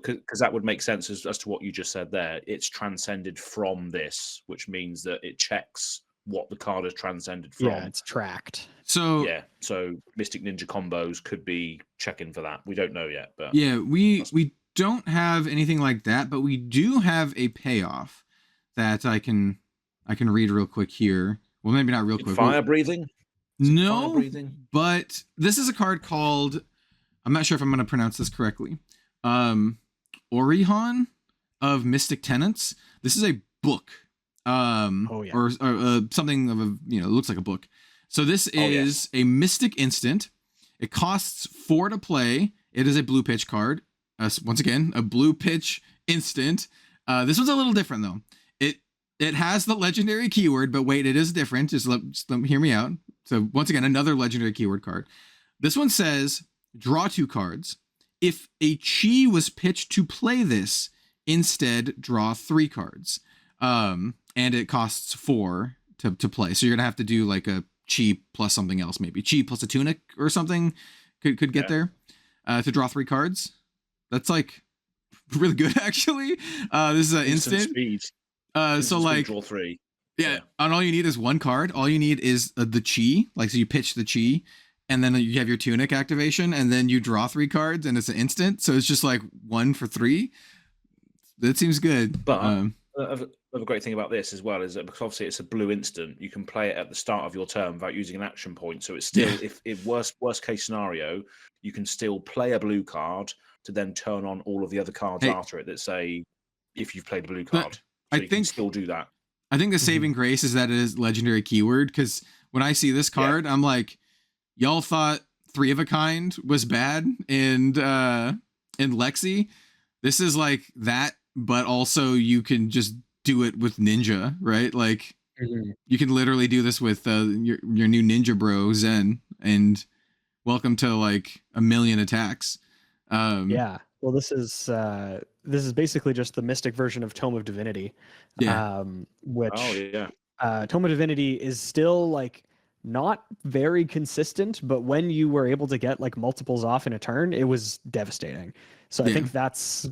would make sense as to what you just said there. It's transcended from this, which means that it checks what the card has transcended from. Yeah, it's tracked. So Mystic Ninja combos could be checking for that. We don't know yet, but we don't have anything like that, but we do have a payoff that I can read real quick here. Well, maybe not real quick. Fire breathing. No, but this is a card called, I'm not sure if I'm going to pronounce this correctly, Orihon of Mystic Tenets. This is a book, or something of a, it looks like a book. So this is a Mystic instant. It costs 4 to play. It is a blue pitch card. Once again, a blue pitch instant. This one's a little different though. It has the legendary keyword, but wait, it is different. Just let me hear me out. So once again, another legendary keyword card. This one says, draw 2 cards. If a chi was pitched to play this, instead draw 3 cards. And it costs 4 to play. So you're going to have to do like a chi plus something else, maybe. Chi plus a tunic or something could get there to draw 3 cards. That's like really good, actually. This is an instant. Speed. So like draw 3. Yeah, and all you need is 1 card. All you need is the chi. Like, so you pitch the chi, and then you have your tunic activation, and then you draw 3 cards, and it's an instant. So it's just like 1 for 3. That seems good. But the great thing about this as well is that because obviously it's a blue instant, you can play it at the start of your turn without using an action point. So it's still, if worst case scenario, you can still play a blue card to then turn on all of the other cards after it that say if you've played a blue card. So I think still do that. I think the saving grace is that it is legendary keyword, because when I see this card, I'm like, y'all thought 3 of a kind was bad in Lexi. This is like that, but also you can just do it with Ninja, right? Like you can literally do this with your new Ninja Bro Zen, and welcome to like a million attacks. Well, this is basically just the Mystic version of Tome of Divinity, which Tome of Divinity is still like not very consistent, but when you were able to get like multiples off in a turn, it was devastating. So I think that's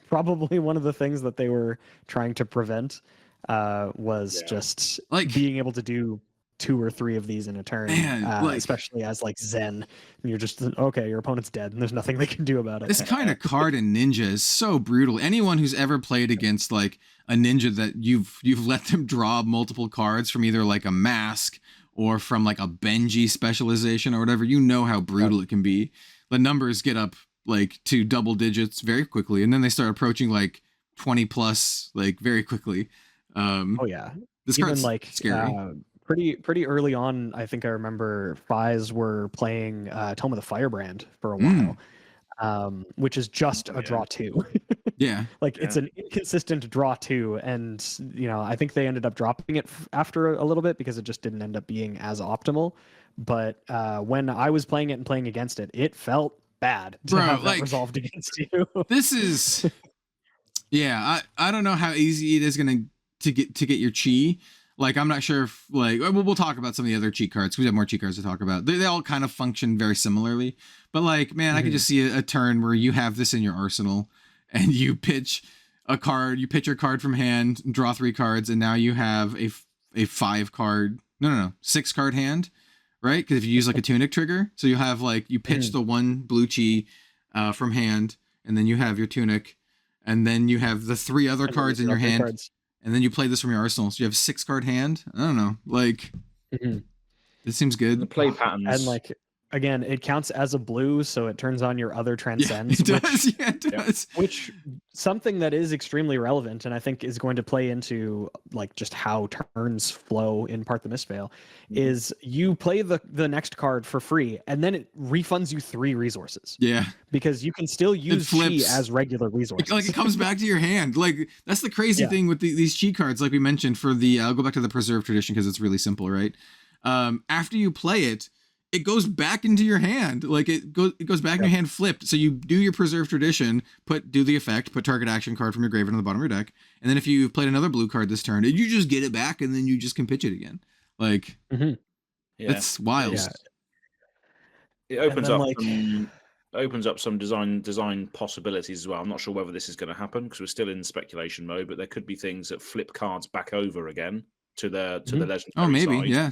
probably one of the things that they were trying to prevent, was just like being able to do 2 or 3 of these in a turn, especially as like Zen, and you're just okay, your opponent's dead and there's nothing they can do about it. This kind of card in Ninja is so brutal. Anyone who's ever played against like a ninja that you've let them draw multiple cards from either like a mask or from like a Benji specialization or whatever, you know how brutal it can be. The numbers get up like to double digits very quickly, and then they start approaching like 20 plus like very quickly. This card's like scary. Pretty early on, I think I remember Fies were playing Tome of the Firebrand for a while, which is just a draw 2. It's an inconsistent draw 2, and I think they ended up dropping it after a little bit because it just didn't end up being as optimal. But when I was playing it and playing against it, it felt bad to have that resolved against you. This is I don't know how easy it is to get your chi. Like, I'm not sure if, like, we'll talk about some of the other cheat cards. We have more cheat cards to talk about. They all kind of function very similarly. But, like, man, I could just see a turn where you have this in your arsenal and you pitch a card. You pitch your card from hand, draw 3 cards, and now you have a 5-card, 6-card hand, right? Because if you use, like, a tunic trigger. So you have, like, you pitch the 1 blue chi from hand, and then you have your tunic, and then you have the 3 other cards in your hand. And then you play this from your arsenal. So you have a 6-card hand. I don't know. Like, it seems good. The play patterns. And like, again, it counts as a blue, so it turns on your other Yeah, transcends, it does. Yeah, it does. which something that is extremely relevant, and I think is going to play into like just how turns flow in Part the Mistveil, is you play the next card for free, and then it refunds you 3 resources. Yeah. Because you can still use chi flips. as regular resources. Like it comes back to your hand. Like that's the crazy thing with these chi cards. Like we mentioned for the, I'll go back to the preserve tradition because it's really simple, right? After you play it, it goes back into your hand. Like it goes back in your hand flipped. So you do your preserve tradition, do the effect, put target action card from your graveyard on the bottom of your deck, and then if you've played another blue card this turn, you just get it back, and then you just can pitch it again. Like it's wild. Yeah. It opens up some design possibilities as well. I'm not sure whether this is going to happen because we're still in speculation mode, but there could be things that flip cards back over again to the legendary Oh, maybe, side. yeah.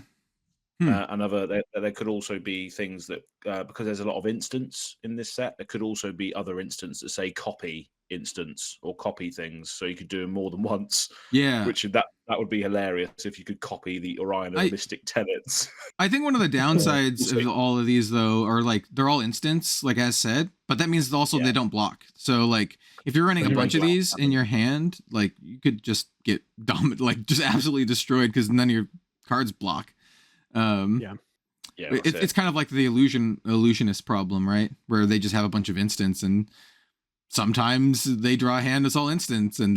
There could also be things that because there's a lot of instants in this set, there could also be other instants that say copy instants or copy things, so you could do them more than once. Yeah, which that would be hilarious if you could copy the Orion and Mystic Tenets. I think one of the downsides of all of these though are like they're all instants, like as said, but that means also they don't block. So like if you're running a bunch of these in your hand, like you could just get just absolutely destroyed because none of your cards block. It's kind of like the illusionist problem, right? Where they just have a bunch of instants, and sometimes they draw a hand that's all instants, and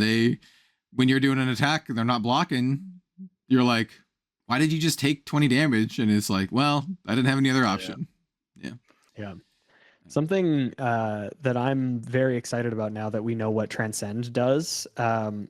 when you're doing an attack and they're not blocking, you're like, why did you just take 20 damage? And it's like, well, I didn't have any other option. Yeah. Something that I'm very excited about now that we know what Transcend does,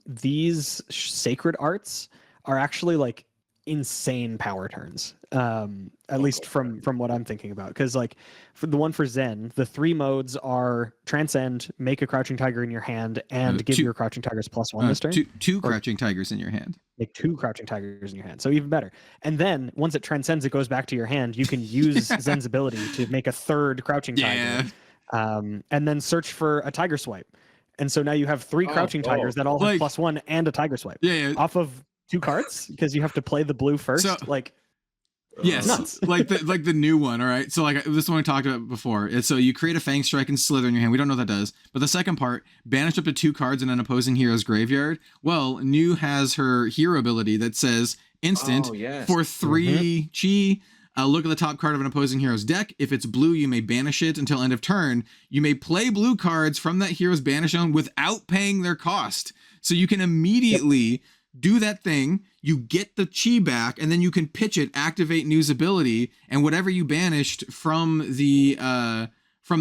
these sacred arts are actually like insane power turns, at least from what I'm thinking about, because like for the one for Zen, the 3 modes are Transcend, make a Crouching Tiger in your hand, and give your Crouching Tigers +1 this turn. Two Crouching Tigers in your hand. Make 2 Crouching Tigers in your hand, so even better. And then once it transcends, it goes back to your hand. You can use Zen's ability to make a 3rd Crouching Tiger, and then search for a Tiger Swipe. And so now you have 3 Crouching Tigers that all have +1 and a Tiger Swipe. Off of 2 cards, because you have to play the blue first. So, yes, nuts. like the new one. All right, so like this one we talked about before. So you create a Fang Strike and Slither in your hand. We don't know what that does, but the second part, banish up to 2 cards in an opposing hero's graveyard. Well, New has her hero ability that says instant for 3 chi. Look at the top card of an opposing hero's deck. If it's blue, you may banish it until end of turn. You may play blue cards from that hero's banish zone without paying their cost. So you can immediately do that thing, you get the chi back, and then you can pitch it, activate New's ability, and whatever you banished from the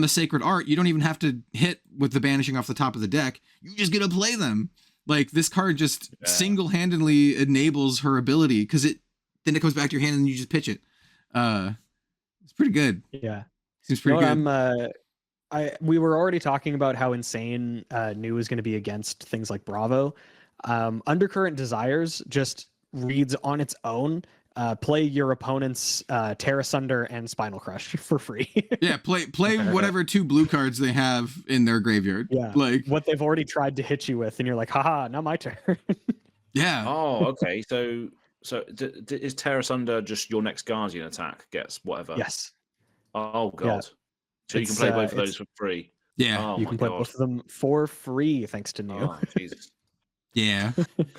sacred art, you don't even have to hit with the banishing off the top of the deck. You just get to play them. Like this card just single-handedly enables her ability, because then it comes back to your hand and you just pitch it. It's pretty good. Yeah, seems pretty good. We were already talking about how insane New is going to be against things like Bravo. Undercurrent Desires just reads on its own. Play your opponent's Tear Asunder and Spinal Crush for free. Play whatever 2 blue cards they have in their graveyard. Like what they've already tried to hit you with, and you're like, haha, not my turn. Oh, okay. So is Tear Asunder just your next Guardian attack gets whatever? Yes. Oh god. So you can play both of those for free. Yeah. You can play both of them for free thanks to New. Oh Jesus. Yeah,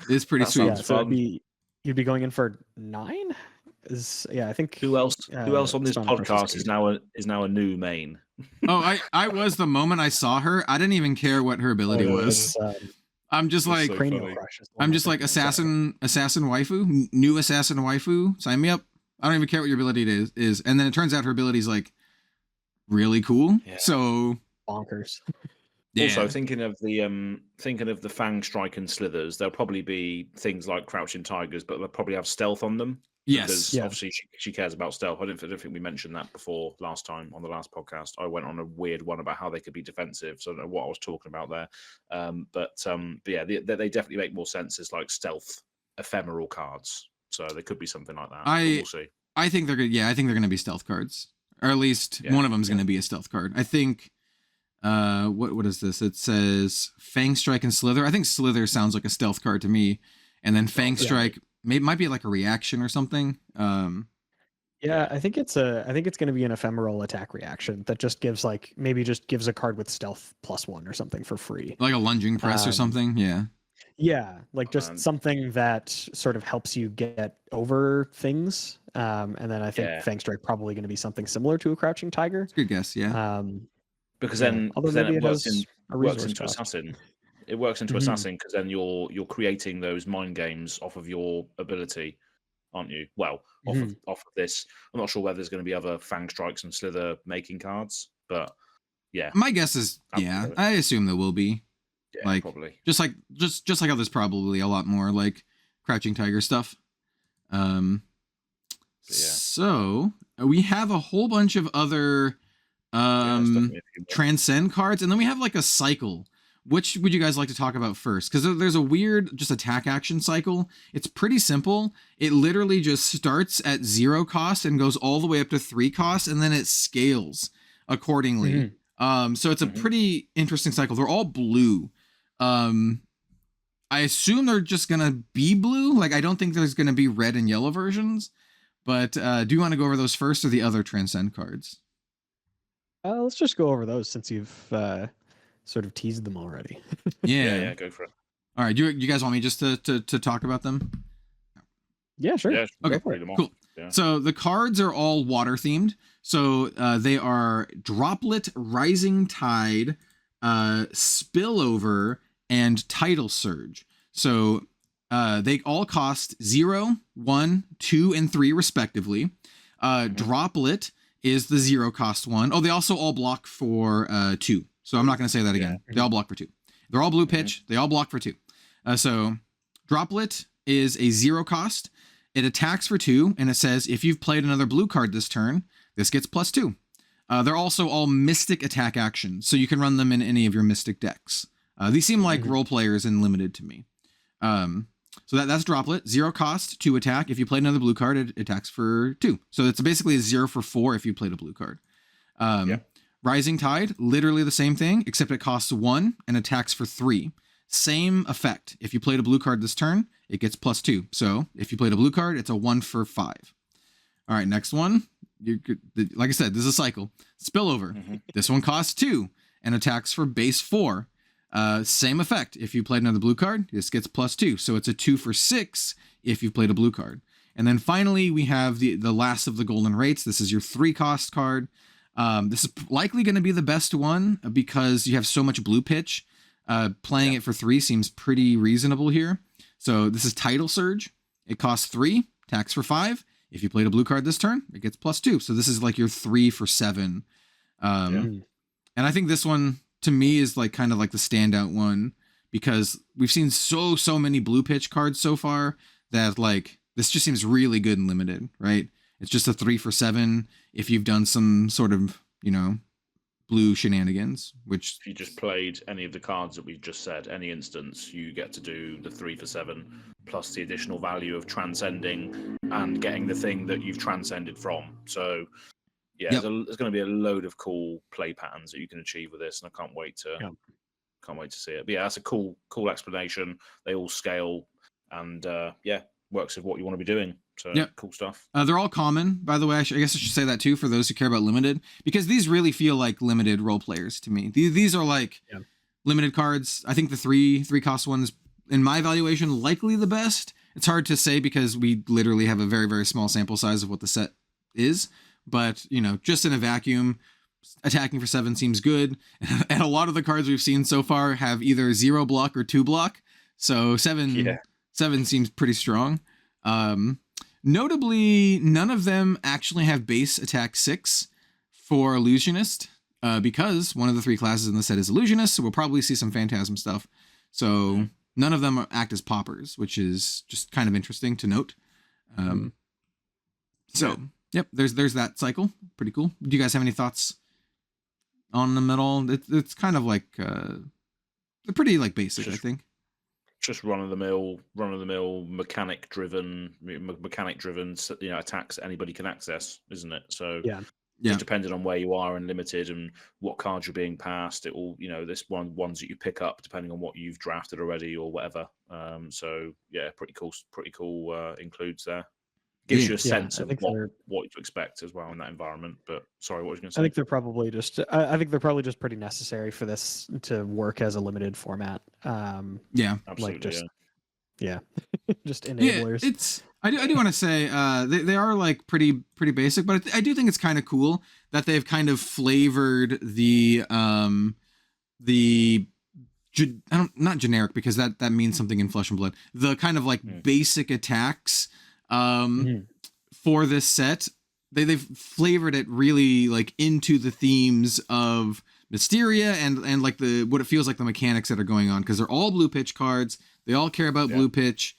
it's pretty sweet. Yeah, so you'd be going in for 9. I think who else on this podcast is now a new main. I was the moment I saw her. I didn't even care what her ability was. I'm just like assassin waifu, new assassin waifu. Sign me up. I don't even care what your ability is. And then it turns out her ability is like really cool. Yeah. So bonkers. Also, thinking of the Fang Strike and Slithers, there'll probably be things like Crouching Tigers, but they'll probably have stealth on them. Yes, because obviously she cares about stealth. I don't think we mentioned that before last time on the last podcast. I went on a weird one about how they could be defensive, so I don't know what I was talking about there. But yeah, they definitely make more sense as like stealth ephemeral cards. So there could be something like that. We'll see. I think they're good. Yeah, I think they're going to be stealth cards, or at least one of them is going to be a stealth card. I think. What is this? It says Fang Strike and Slither. I think Slither sounds like a stealth card to me, and then Fang Strike might be like a reaction or something. Yeah, I think it's going to be an ephemeral attack reaction that just gives maybe just gives a card with stealth +1 or something for free. Like a lunging press or something. Yeah. Yeah, like just something that sort of helps you get over things. And then I think Fang Strike probably going to be something similar to a Crouching Tiger. It's a good guess, yeah. Because yeah. then, Although then maybe it works into cost. Assassin. It works into Assassin because then you're creating those mind games off of your ability, aren't you? Well, off of this. I'm not sure whether there's going to be other Fang Strikes and Slither making cards, but yeah. My guess is I assume there will be. Yeah, like probably. Just like how there's probably a lot more like Crouching Tiger stuff. So we have a whole bunch of other Transcend cards, and then we have like a cycle. Which would you guys like to talk about first? Because there's a weird just attack action cycle. It's pretty simple. It literally just starts at 0 cost and goes all the way up to 3 cost, and then it scales accordingly. So it's a pretty interesting cycle. They're all blue. I assume they're just gonna be blue. Like I don't think there's gonna be red and yellow versions. But do you want to go over those first or the other Transcend cards? Let's just go over those since you've sort of teased them already. Yeah, go for it. All right, you guys want me just to talk about them? Yeah, sure. Yeah, okay, cool. Yeah. So the cards are all water themed. So they are Droplet, Rising Tide, Spillover, and Tidal Surge. So they all cost 0, 1, 2, and 3 respectively. Droplet is the 0 cost one. Oh, they also all block for 2. So I'm not going to say that again. They all block for 2. They're all blue pitch. They all block for 2. So Droplet is a 0 cost. It attacks for 2, and it says if you've played another blue card this turn, this gets +2. They're also all Mystic attack actions, so you can run them in any of your Mystic decks. These seem like role players in Limited to me. So that's Droplet, 0 cost, 2 attack. If you play another blue card, it attacks for 2. So it's basically a 0 for 4 if you played a blue card. Rising Tide, literally the same thing, except it costs 1 and attacks for 3. Same effect. If you played a blue card this turn, it gets +2. So if you played a blue card, it's a 1 for 5. All right, next one. Like I said, this is a cycle. Spillover. This one costs 2 and attacks for base 4. Same effect. If you played another blue card, this gets +2. So it's a 2 for 6 if you played a blue card. And then finally, we have the last of the golden rates. This is your 3 cost card. This is likely going to be the best one because you have so much blue pitch. Playing it for 3 seems pretty reasonable here. So this is Tidal Surge. It costs 3, attacks for 5. If you played a blue card this turn, it gets +2. So this is like your 3 for 7. And I think this one, to me, is like kind of like the standout one because we've seen so many blue pitch cards so far that like this just seems really good and Limited, right? It's just a 3 for 7 if you've done some sort of, blue shenanigans, which if you just played any of the cards that we've just said, any instance, you get to do the 3 for 7 plus the additional value of transcending and getting the thing that you've transcended from. So yeah, there's going to be a load of cool play patterns that you can achieve with this, and I can't wait to see it. But yeah, that's a cool explanation. They all scale, and works with what you want to be doing. So cool stuff. They're all common, by the way. I guess I should say that too for those who care about Limited, because these really feel like Limited role players to me. These are like Limited cards. I think the three cost ones, in my evaluation, likely the best. It's hard to say because we literally have a very, very small sample size of what the set is. But, just in a vacuum, attacking for 7 seems good. And a lot of the cards we've seen so far have either 0 block or 2 block. So 7 seems pretty strong. Notably, none of them actually have base attack 6 for Illusionist, because one of the 3 classes in the set is Illusionist, so we'll probably see some Phantasm stuff. So none of them act as poppers, which is just kind of interesting to note. Yep, there's that cycle. Pretty cool. Do you guys have any thoughts on them at all? It's kind of like they're pretty like basic, I think. Just run of the mill, mechanic driven, attacks that anybody can access, isn't it? So just depending on where you are in Limited and what cards you're being passed, it will, this ones that you pick up depending on what you've drafted already or whatever. So yeah, pretty cool includes there. gives you a Yeah, sense I of think what to expect as well in that environment. But sorry, what was you going to I say? think they're probably just. I think they're probably just pretty necessary for this to work as a limited format. Yeah. Absolutely. Like just yeah. just Yeah, enablers. it's I do want to say they are like pretty basic, but I do think it's kind of cool that they've kind of flavored the not generic, because that means something in Flesh and Blood. The kind of like basic attacks for this set, they've flavored it really like into the themes of Mysteria and like the what it feels like the mechanics that are going on, because they're all blue pitch cards. They all care about blue pitch.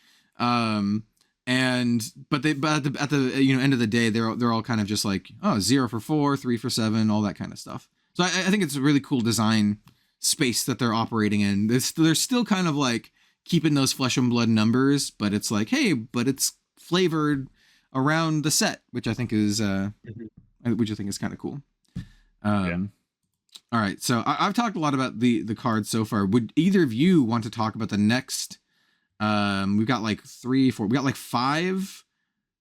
And but at the end of the day, they're all kind of just like 0 for 4, 3 for 7, all that kind of stuff. So I think it's a really cool design space that they're operating in. They're still kind of like keeping those Flesh and Blood numbers, but it's like, hey, but it's flavored around the set, which I think is kind of cool. All right, so I've talked a lot about the cards so far. Would either of you want to talk about the next? We've got like 3, 4. We got like 5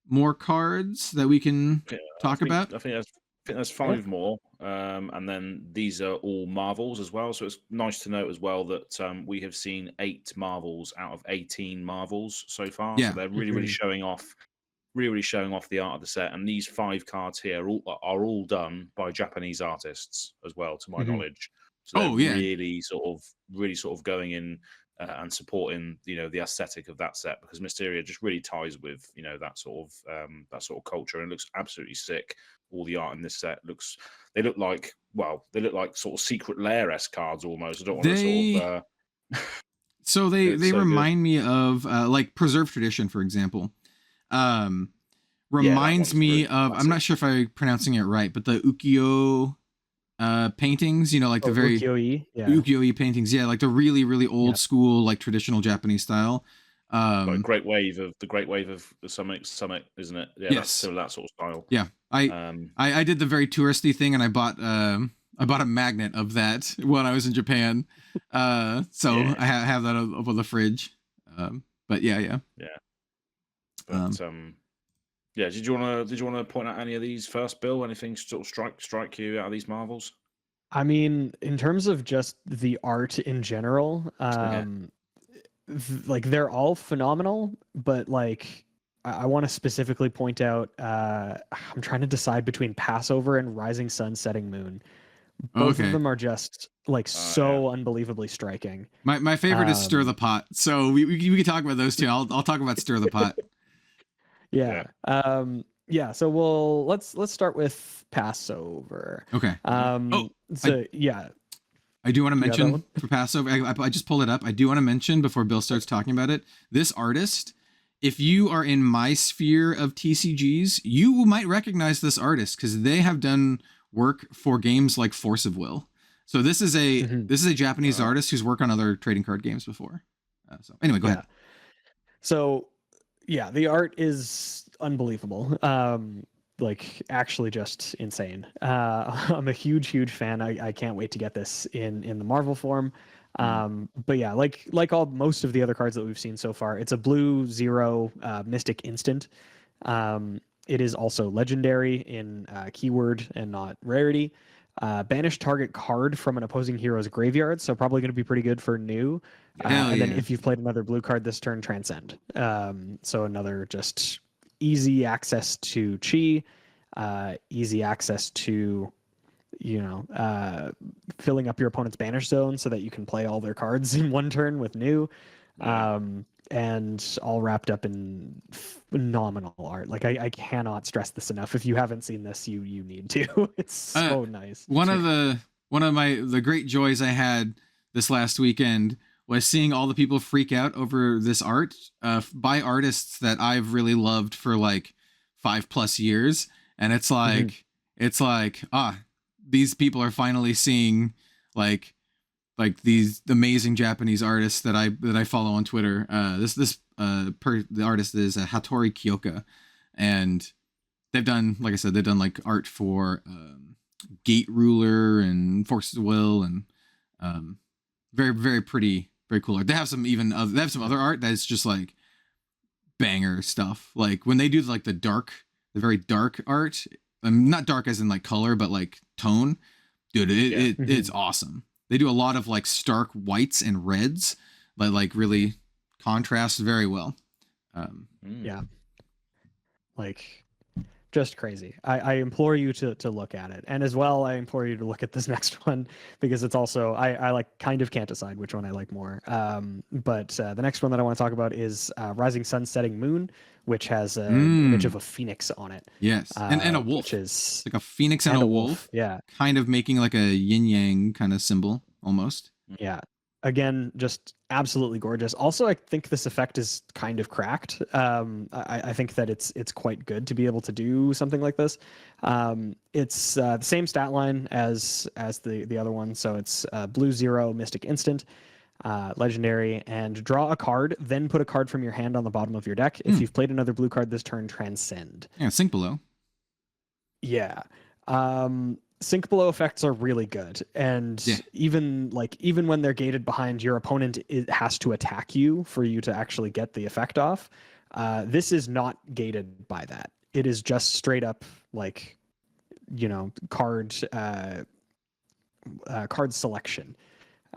more cards that we can talk about. I think there's 5 more, and then these are all Marvels as well. So it's nice to note as well that we have seen 8 Marvels out of 18 Marvels so far. Yeah. So they're really showing off. Really showing off the art of the set, and these 5 cards here are all done by Japanese artists as well, to my knowledge. So they're really sort of going in and supporting the aesthetic of that set, because Mysteria just really ties with that sort of culture, and it looks absolutely sick. All the art in this set they look like sort of Secret Lair-esque cards almost. I don't want to sort of. So they remind me of like Preserved Tradition, for example. Reminds me of, I'm not sure if I'm pronouncing it right, but the ukiyo paintings, like the very ukiyo-e paintings, like the really old school, like traditional Japanese style. Like Great Wave of the Summit, isn't it? Yeah, that's still that sort of style. Yeah, I did the very touristy thing, and I bought a magnet of that when I was in Japan. So I have that up on the fridge. But yeah. But did you want to point out any of these first, Bill? Anything sort of strike you out of these Marvels? I mean, in terms of just the art in general, like they're all phenomenal, but like I want to specifically point out, I'm trying to decide between Passover and Rising Sun, Setting Moon. Both of them are just like so unbelievably striking. My favorite is Stir the Pot, so we can talk about those two. I'll talk about Stir the Pot. So let's start with Passover. Okay. I do want to mention for Passover, I just pulled it up. I do want to mention before Bill starts talking about it, this artist, if you are in my sphere of TCGs, you might recognize this artist because they have done work for games like Force of Will. So this is a Japanese artist who's worked on other trading card games before. So anyway, go ahead. So the art is unbelievable. Like actually just insane. I'm a huge fan. I can't wait to get this in the Marvel form. But yeah, like most of the other cards that we've seen so far, it's a blue 0 Mystic instant. It is also legendary in keyword and not rarity. Banish target card from an opposing hero's graveyard, so probably going to be pretty good for new. And then if you've played another blue card this turn, Transcend. So another just easy access to chi, easy access to filling up your opponent's banish zone so that you can play all their cards in one turn with new. And all wrapped up in phenomenal art. Like I cannot stress this enough. If you haven't seen this, you need to. It's so nice. One of the great joys I had this last weekend was seeing all the people freak out over this art by artists that I've really loved for like 5+ years, and it's like these people are finally seeing like these amazing Japanese artists that I follow on Twitter. The artist is Hattori Kyoka, and they've done, like I said, like art for Gate Ruler and Forces of Will, and very pretty, very cool art. They have some other art that is just like banger stuff. Like when they do like the very dark art, not dark as in like color, but like tone, dude, it's awesome. They do a lot of like stark whites and reds, but like really contrast very well. Yeah, like just crazy. I implore you to look at it, and as well I implore you to look at this next one, because it's also I like kind of can't decide which one I like more. But the next one that I want to talk about is Rising Sun Setting Moon, which has an image of a phoenix on it. Yes, and a wolf, which is like a phoenix and a wolf. Yeah, kind of making like a yin yang kind of symbol almost. Yeah. Again, just absolutely gorgeous. Also, I think this effect is kind of cracked. I think that it's quite good to be able to do something like this. It's the same stat line as the other one. So it's blue 0, Mystic Instant, legendary, and draw a card, then put a card from your hand on the bottom of your deck. If you've played another blue card this turn, Transcend. Yeah, Sink Below. Yeah. Sink below effects are really good, and even when they're gated behind your opponent, it has to attack you for you to actually get the effect off. This is not gated by that. It is just straight up like, card selection.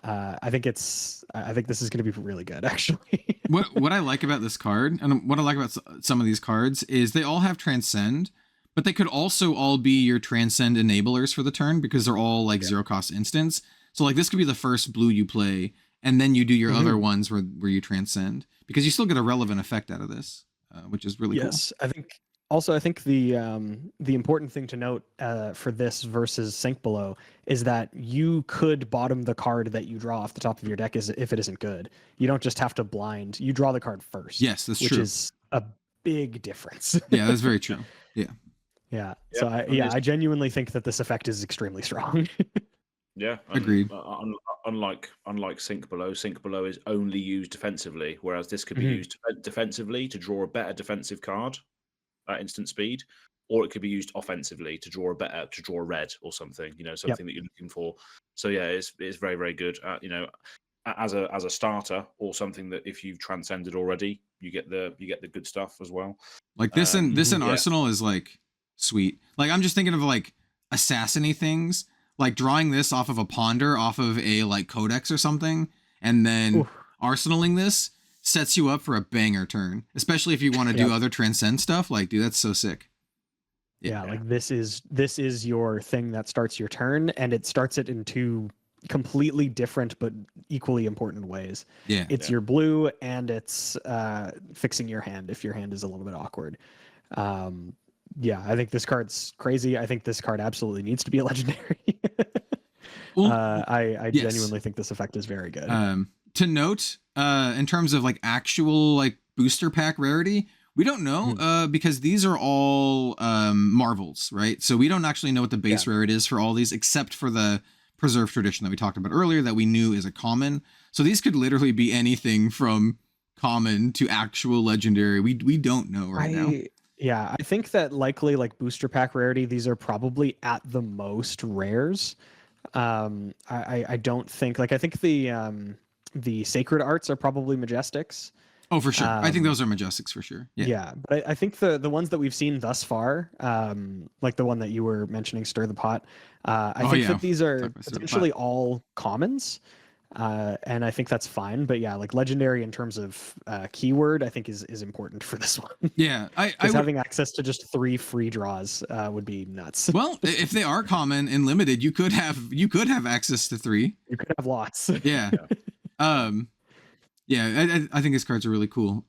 I think this is going to be really good, actually. what I like about this card, and what I like about some of these cards, is they all have Transcend. But they could also all be your Transcend enablers for the turn, because they're all like 0 cost instants. So like this could be the first blue you play, and then you do your other ones where you Transcend, because you still get a relevant effect out of this, which is really cool. Yes, I think the important thing to note for this versus Sink Below is that you could bottom the card that you draw off the top of your deck if it isn't good. You don't just have to blind. You draw the card first. Yes, that's true. Which is a big difference. Yeah, that's very true. Yeah. Yeah. So I genuinely think that this effect is extremely strong. Yeah, agreed. Unlike Sink Below is only used defensively, whereas this could be used defensively to draw a better defensive card at instant speed, or it could be used offensively to draw a red or something. Something that you're looking for. So yeah, it's very, very good. As a starter, or something that if you've transcended already, you get the good stuff as well. Like this in Arsenal is like sweet. Like I'm just thinking of like assassiny things, like drawing this off of a ponder, off of a like codex or something, and then arsenaling this sets you up for a banger turn, especially if you want to do other Transcend stuff. Like, dude, that's so sick. Yeah, like this is your thing that starts your turn, and it starts it in two completely different but equally important ways. It's your blue, and it's fixing your hand if your hand is a little bit awkward. I think this card's crazy. I think this card absolutely needs to be a legendary. I genuinely think this effect is very good. To note, in terms of like actual like booster pack rarity, we don't know because these are all marvels, right? So we don't actually know what the base rarity is for all these, except for the Preserved Tradition that we talked about earlier that we knew is a common. So these could literally be anything from common to actual legendary. We don't know now. Yeah, I think that likely like booster pack rarity, these are probably at the most rares. I don't think I think the sacred arts are probably majestics. Oh, for sure. I think those are majestics for sure. Yeah, but I think the ones that we've seen thus far, like the one that you were mentioning, Stir the Pot, I think that these are potentially all commons. And I think that's fine, but yeah, like legendary in terms of keyword, I think is important for this one. Yeah, having access to just 3 free draws would be nuts. Well, if they are common and limited, you could have access to 3. You could have lots. Yeah. I think these cards are really cool.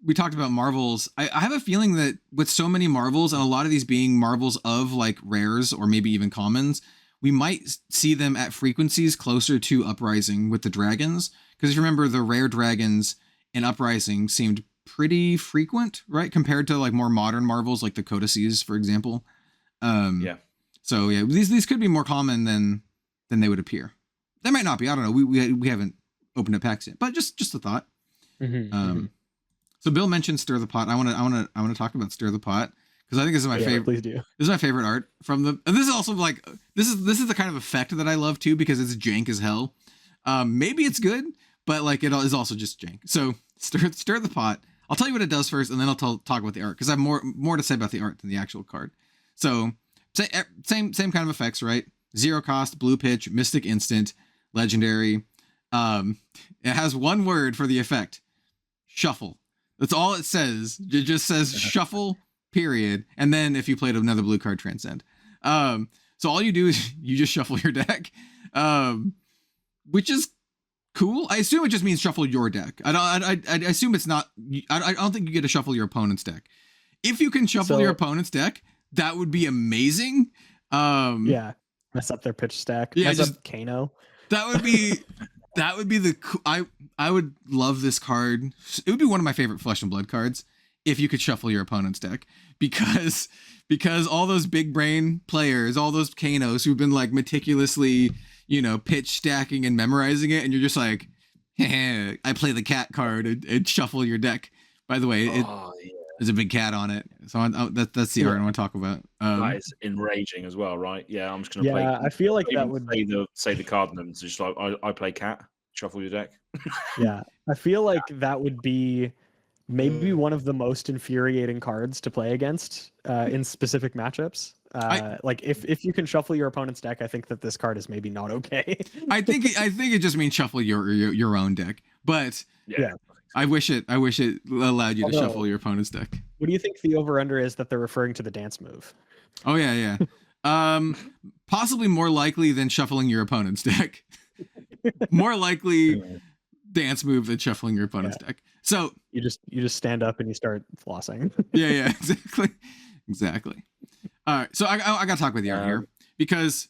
We talked about marvels. I have a feeling that with so many marvels, and a lot of these being marvels of like rares or maybe even commons, we might see them at frequencies closer to Uprising with the dragons. Because if you remember, the rare dragons in Uprising seemed pretty frequent, right? Compared to like more modern marvels like the codices, for example. So yeah, these could be more common than they would appear. They might not be. I don't know. We haven't opened up packs yet, but just a thought. So Bill mentioned Stir the Pot. I want to talk about Stir the Pot, because I think this is my favorite. Please do. This is my favorite art from the. And this is also like this is the kind of effect that I love too, because it's jank as hell. Maybe it's good, but like it is also just jank. So stir the pot. I'll tell you what it does first, and then I'll talk about the art because I have more to say about the art than the actual card. So same kind of effects, right? 0 cost, blue pitch, mystic instant, legendary. It has one word for the effect: shuffle. That's all it says. It just says shuffle, period. And then if you played another blue card, Transcend. So all you do is you just shuffle your deck, which is cool. I assume it just means shuffle your deck. I assume it's not. I don't think you get to shuffle your opponent's deck. If you can shuffle your opponent's deck, that would be amazing. Yeah, mess up their pitch stack. Yeah, mess up Kano. That would be I would love this card. It would be one of my favorite Flesh and Blood cards if you could shuffle your opponent's deck, because all those big brain players, all those Kanos who've been like meticulously, pitch stacking and memorizing it, and you're just like, hey, I play the cat card and shuffle your deck. By the way, there's a big cat on it, so that's the art I want to talk about. That is enraging as well, right? Yeah, I'm just gonna play. I feel like that would say the card names. Just like I play cat, shuffle your deck. Yeah, I feel like that would be maybe one of the most infuriating cards to play against in specific matchups. Like if you can shuffle your opponent's deck, I think that this card is maybe not okay. I think it just means shuffle your own deck, but yeah. I wish it allowed you to shuffle your opponent's deck. What do you think the over-under is that they're referring to the dance move? Oh yeah. Possibly more likely than shuffling your opponent's deck. More likely dance move than shuffling your opponent's deck. So you just stand up and you start flossing. yeah, exactly. All right, so I gotta talk with you here because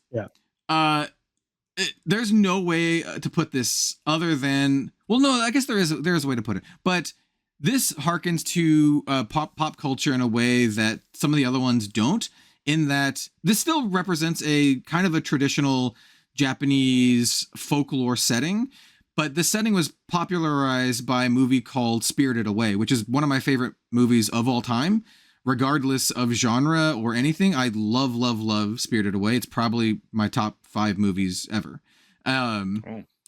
there's no way to put this other than, well, no, I guess there is a way to put it, but this harkens to pop culture in a way that some of the other ones don't, in that this still represents a kind of a traditional Japanese folklore setting, but the setting was popularized by a movie called Spirited Away, which is one of my favorite movies of all time, regardless of genre or anything. I love Spirited Away. It's probably my top 5 movies ever. I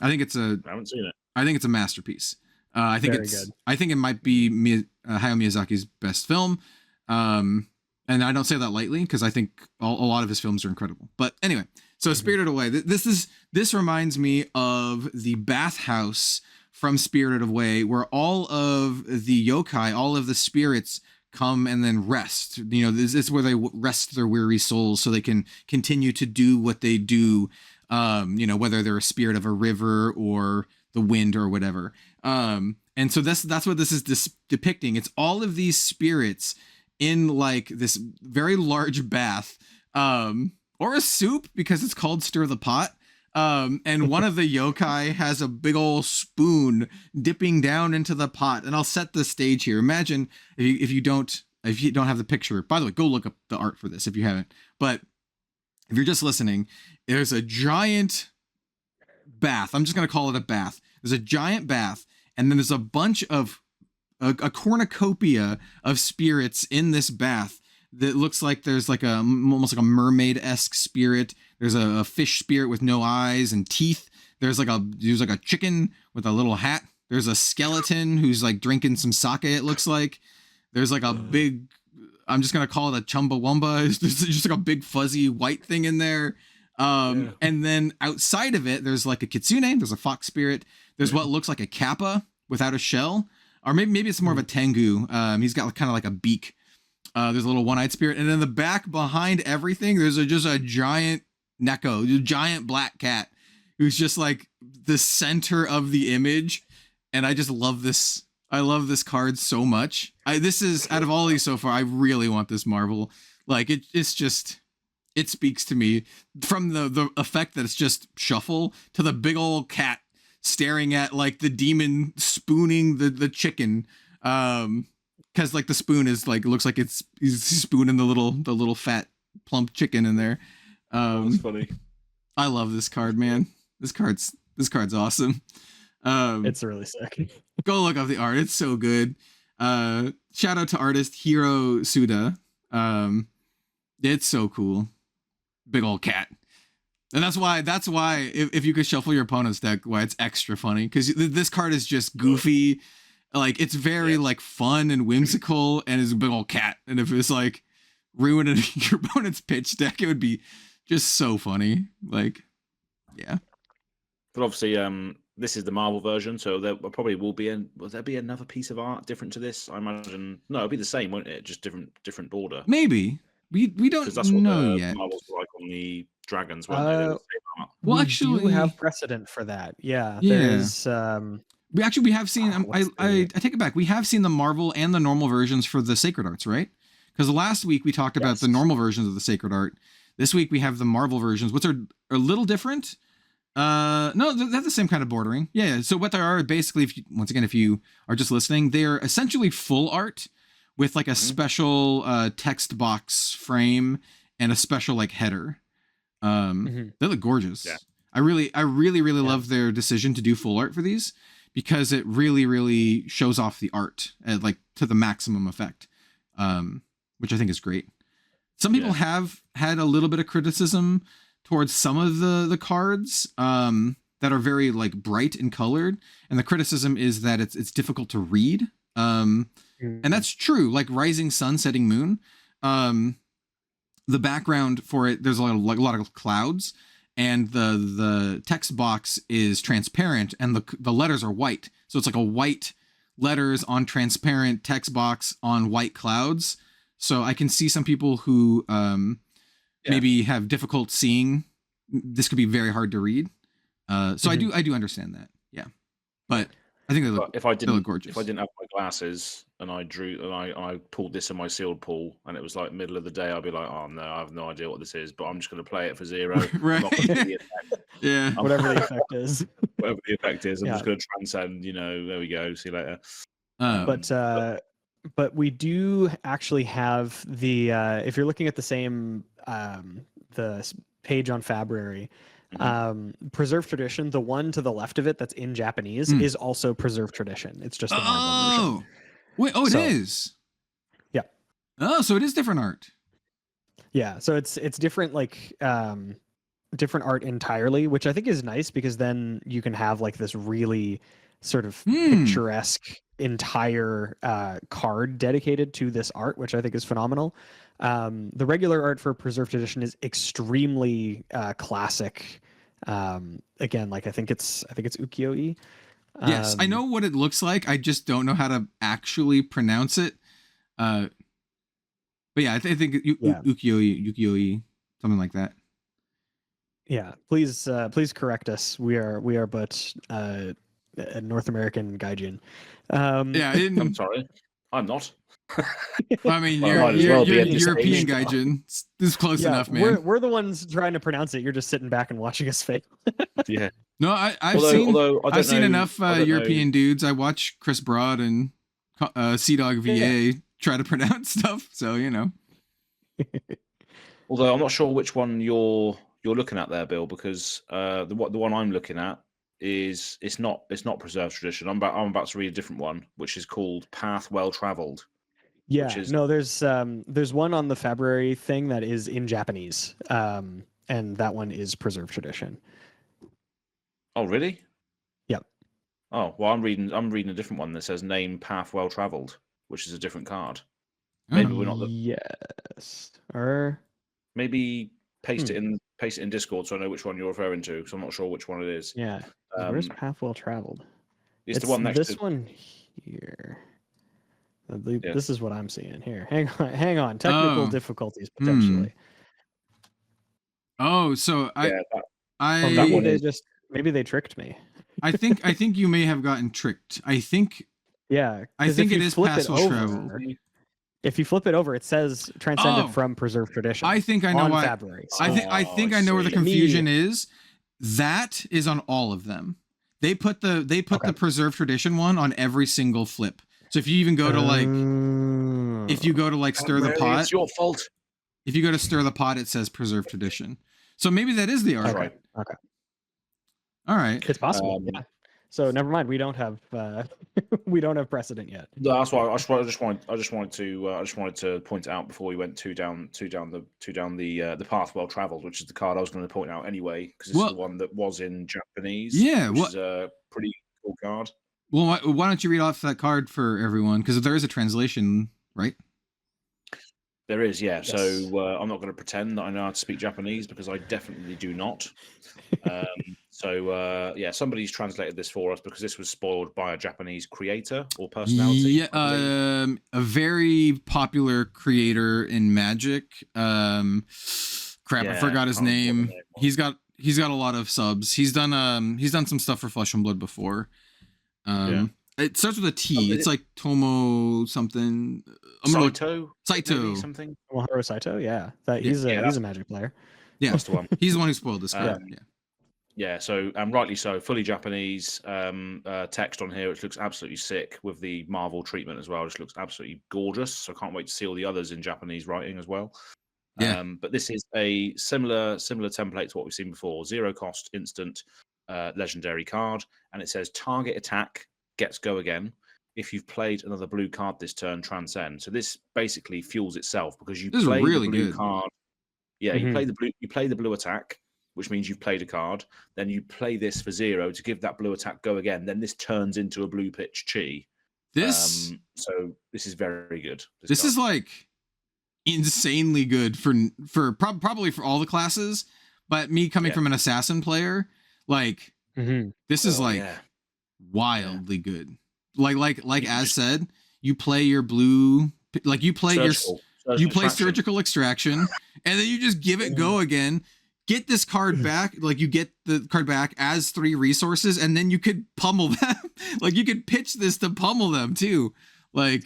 think it's I haven't seen it. I think it's a masterpiece. I think it might be Hayao Miyazaki's best film. And I don't say that lightly because I think a lot of his films are incredible. But anyway, so Spirited Away. This reminds me of the bathhouse from Spirited Away, where all of the yokai, all of the spirits come and then rest. This is where they rest their weary souls so they can continue to do what they do. Whether they're a spirit of a river or the wind or whatever. And so that's what this is depicting. It's all of these spirits in like this very large bath, or a soup because it's called Stir the Pot. And one of the yokai has a big old spoon dipping down into the pot. And I'll set the stage here. Imagine if you don't have the picture. By the way, go look up the art for this if you haven't. But if you're just listening, there's a giant bath. I'm just going to call it a bath. There's a giant bath, and then there's a bunch of a cornucopia of spirits in this bath that looks like there's like almost like a mermaid-esque spirit. There's a fish spirit with no eyes and teeth. There's like a chicken with a little hat. There's a skeleton who's like drinking some sake, it looks like. There's like a big, I'm just going to call it a chumbawamba. There's just like a big fuzzy white thing in there. And then outside of it, there's like a kitsune, there's a fox spirit, there's what looks like a kappa without a shell, or maybe it's more of a tengu. He's got kind of like a beak. There's a little one-eyed spirit, and in the back behind everything, there's just a giant neko, a giant black cat, who's just like the center of the image. And I just love this. I love this card so much. This is, out of all these so far, I really want this Marvel. Like it's just. It speaks to me, from the effect that it's just shuffle to the big old cat staring at like the demon spooning the chicken. Cause like the spoon is like, it looks like he's spooning the little fat plump chicken in there. That's funny. I love this card, man. This card's awesome. It's really sick. Go look up the art. It's so good. Shout out to artist Hiro Suda. It's so cool. Big old cat. And that's why if you could shuffle your opponent's deck, why it's extra funny, because this card is just goofy, like it's very like fun and whimsical, and is a big old cat. And if it's like ruining your opponent's pitch deck, it would be just so funny. Like, yeah. But obviously, this is the Marvel version, so there probably will there be another piece of art different to this? I imagine. No, it'll be the same, won't it? Just different border. Maybe we don't Because that's what know the yet. Marvels were like on the dragons, weren't they? They were the same art. Well, we actually, do have precedent for that. Yeah, Yeah. there's we have seen. what's I take it back. We have seen the Marvel and the normal versions for the Sacred Arts, right? Because last week we talked about the normal versions of the Sacred Art. This week we have the Marvel versions, which are a little different. No, they have the same kind of bordering. Yeah. So what they are basically, if you are just listening, they're essentially full art with like a special text box frame and a special like header. They look gorgeous. Yeah. I really love their decision to do full art for these, because it really shows off the art at like to the maximum effect, which I think is great. Some people have had a little bit of criticism towards some of the cards that are very like bright and colored, and the criticism is that it's difficult to read. And that's true. Like Rising Sun, Setting Moon, the background for it, there's a lot of clouds, and the text box is transparent, and the letters are white. So it's like a white letters on transparent text box on white clouds. So I can see some people who maybe have difficult seeing. This could be very hard to read. So I do understand that. Yeah, but I think they look gorgeous. If I didn't have my glasses and I drew and I pulled this in my sealed pool and it was like middle of the day, I'd be like, oh no, I have no idea what this is, but I'm just going to play it for 0. Right. I'm not gonna see it. Yeah. whatever the effect is. Whatever the effect is, I'm just going to transcend. There we go. See you later. But we do actually have the if you're looking at the same the page on Fabrary, Preserved Tradition, the one to the left of it that's in Japanese is also Preserved Tradition. It's just the Marvel version. Wait, it is. Yeah. Oh, so it is different art. Yeah, so it's different, like different art entirely, which I think is nice, because then you can have like this really sort of picturesque entire card dedicated to this art, which I think is phenomenal. The regular art for Preserved Tradition is extremely classic. Again, like I think it's ukiyo-e. Yes, I know what it looks like. I just don't know how to actually pronounce it. But yeah, I think ukiyo-e, something like that. Yeah, please correct us. We are but a North American gaijin. I'm sorry, I'm not. I mean, you're European gaijin. This is close enough, man. We're the ones trying to pronounce it. You're just sitting back and watching us fail. Yeah. No, I've seen enough European dudes. I watch Chris Broad and Sea Dog VA try to pronounce stuff, so Although I'm not sure which one you're looking at there, Bill, because the one I'm looking at is it's not Preserved Tradition. I'm about to read a different one, which is called Path Well Traveled. Yeah, there's one on the Fabrary thing that is in Japanese, and that one is Preserved Tradition. Oh, really? Yep. Oh, well, I'm reading a different one that says Name Path Well Traveled, which is a different card. Maybe we're not the yes, or maybe paste it in Discord so I know which one you're referring to, because I'm not sure which one it is. Yeah. Where's Path Well Traveled? It's the one next this to one here. This is what I'm seeing here. Hang on. Technical difficulties potentially. Oh, so maybe they tricked me. I think you may have gotten tricked. I think it is Path Well Traveled. If you flip it over, it says Transcended from Preserved Tradition. I think I know why. Fabrary. I think I know where the confusion is. That is on all of them. They put the Preserved Tradition one on every single flip. So if you even go to Stir the Pot, it's your fault. If you go to Stir the Pot, it says Preserved Tradition. So maybe that is the art. Right. Okay. All right. It's possible. Yeah. So never mind. We don't have we don't have precedent yet. No, that's why I just wanted to point out before we went two down the path well traveled, which is the card I was going to point out anyway, because it's the one that was in Japanese. Yeah, which is a pretty cool card. Well, why don't you read off that card for everyone? Because there is a translation, right? There is, yeah. Yes. So I'm not going to pretend that I know how to speak Japanese because I definitely do not. Somebody's translated this for us because this was spoiled by a Japanese creator or personality. Yeah, a very popular creator in Magic. I forgot his name. He's got a lot of subs. He's done some stuff for Flesh and Blood before. It starts with a T. It's like Tomo something. Saito something. Tomohiro Saito, yeah. He's a Magic player. Yeah, that's the one. He's the one who spoiled this card. Yeah, so rightly so, fully Japanese text on here, which looks absolutely sick with the Marvel treatment as well, which looks absolutely gorgeous. So I can't wait to see all the others in Japanese writing as well. Yeah. But this is a similar template to what we've seen before. 0 cost, instant, legendary card, and it says target attack gets go again. If you've played another blue card this turn, Transcend. So this basically fuels itself because you play the blue card. Yeah, you play the blue attack, which means you've played a card. Then you play this for 0 to give that blue attack go again. Then this turns into a blue pitch chi. So this is very good. This is like insanely good for probably for all the classes. But me coming from an assassin player, like this is wildly good. Like as said, you play your blue, like you play surgical extraction, and then you just give it go again. Get this card back, like you get the card back as 3 resources, and then you could pummel them. Like you could pitch this to pummel them too. Like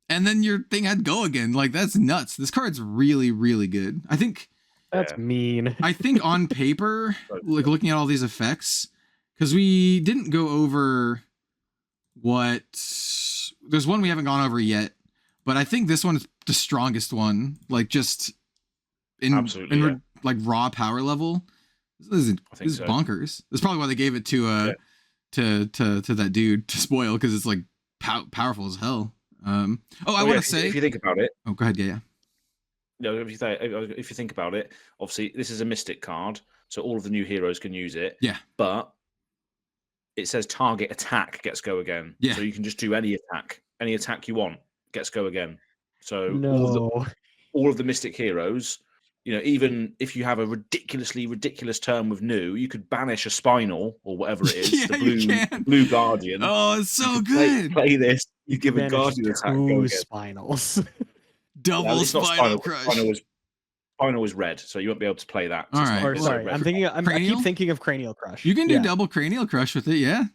and then your thing had go again. Like that's nuts. This card's really, really good. I think that's mean. I think on paper, like looking at all these effects, because we didn't go over there's one we haven't gone over yet, but I think this one is the strongest one. Like just in like raw power level. This is bonkers. That's probably why they gave it to that dude to spoil, because it's like powerful as hell. I want to say, if you think about it. Oh, go ahead. Yeah. No, if you think about it, obviously this is a mystic card, so all of the new heroes can use it. Yeah. But it says target attack gets go again. Yeah. So you can just do any attack you want gets go again. So all of the mystic heroes, even if you have a ridiculous turn with new, you could banish a spinal or whatever it is, the blue guardian. Oh, it's so good. Play this. You give a guardian attack. Go again. Spinals. Double spinal crush. Spinal is red, so you won't be able to play that. All right. Sorry, I keep thinking of cranial crush. You can do double cranial crush with it, yeah.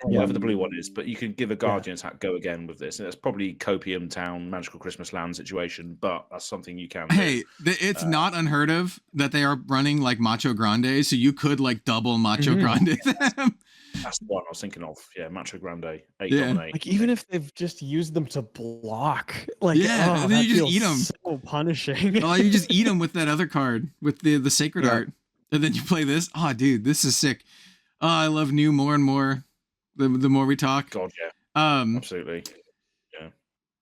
Whatever the blue one is, but you can give a guardian attack go again with this. And that's probably Copium Town, Magical Christmas Land situation, but that's something you can do. Hey, it's not unheard of that they are running like Macho Grande, so you could like double Macho Grande them. That's the one I was thinking of. Yeah, Macho Grande, 8 Yeah. on 8. Like even if they've just used them to block, like and then you just eat them. So punishing. Oh, you just eat them with that other card with the sacred art, and then you play this. Oh, dude, this is sick. Oh, I love new more and more. The more we talk. God, yeah. Absolutely.